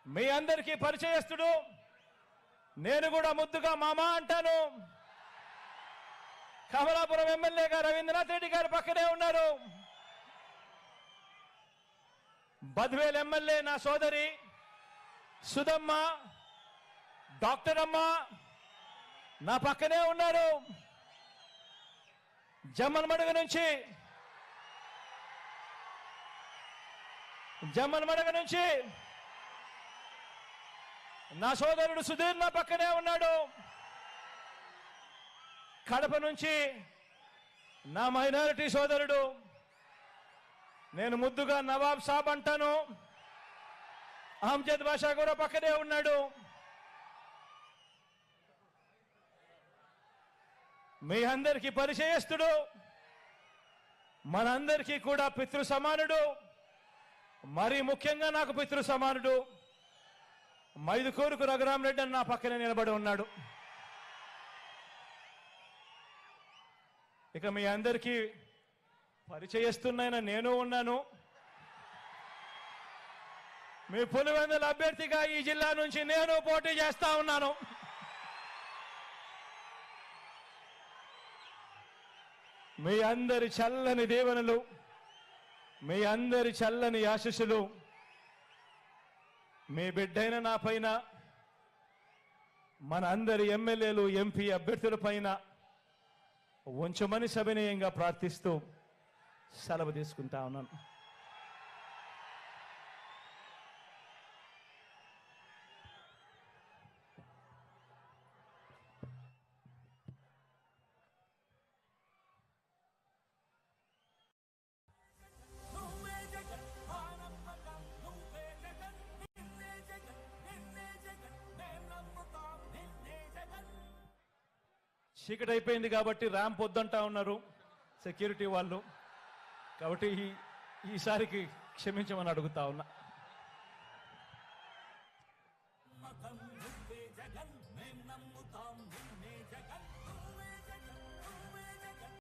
మీ అందరికీ పరిచయస్తుడు, నేను కూడా ముద్దుగా మామ అంటాను. కమలాపురం ఎమ్మెల్యేగా రవీంద్రనాథ్ రెడ్డి గారి పక్కనే ఉన్నారు. బద్వేల్ ఎమ్మెల్యే నా సోదరి సుధమ్మ, డాక్టర్ అమ్మ నా పక్కనే ఉన్నారు. జమ్మన్మడుగు నుంచి జమ్మలమడగ నుంచి నా సోదరుడు సుధీర్ నా పక్కనే ఉన్నాడు. కడప నుంచి నా మైనారిటీ సోదరుడు, నేను ముద్దుగా నవాబ్ సాబ్ అంటాను, అహ్మద్ బాషా కూడా పక్కనే ఉన్నాడు. మీ అందరికీ పరిచయస్తుడు, మనందరికీ కూడా పితృ సమానుడు, మరీ ముఖ్యంగా నాకు పితృ సమానుడు మైదుకూరుకు రఘురామరెడ్డి అని నా పక్కనే నిలబడి ఉన్నాడు. ఇక మీ అందరికీ పరిచయస్తున్నైన నేను ఉన్నాను. మీ పులివెందుల అభ్యర్థిగా ఈ జిల్లా నుంచి నేను పోటీ చేస్తా ఉన్నాను. మీ అందరి చల్లని దీవెనలు, మీ అందరి చల్లని ఆశీస్సులు మీ బిడ్డైన నా పైన, మన అందరి ఎమ్మెల్యేలు ఎంపీ అభ్యర్థుల పైన ఉంచమని సవినయంగా ప్రార్థిస్తూ సెలవు తీసుకుంటా ఉన్నాను. చీకటి అయిపోయింది కాబట్టి ర్యాంప్ వద్దంటా ఉన్నారు సెక్యూరిటీ వాళ్ళు, కాబట్టి ఈసారికి క్షమించమని అడుగుతా ఉన్నా.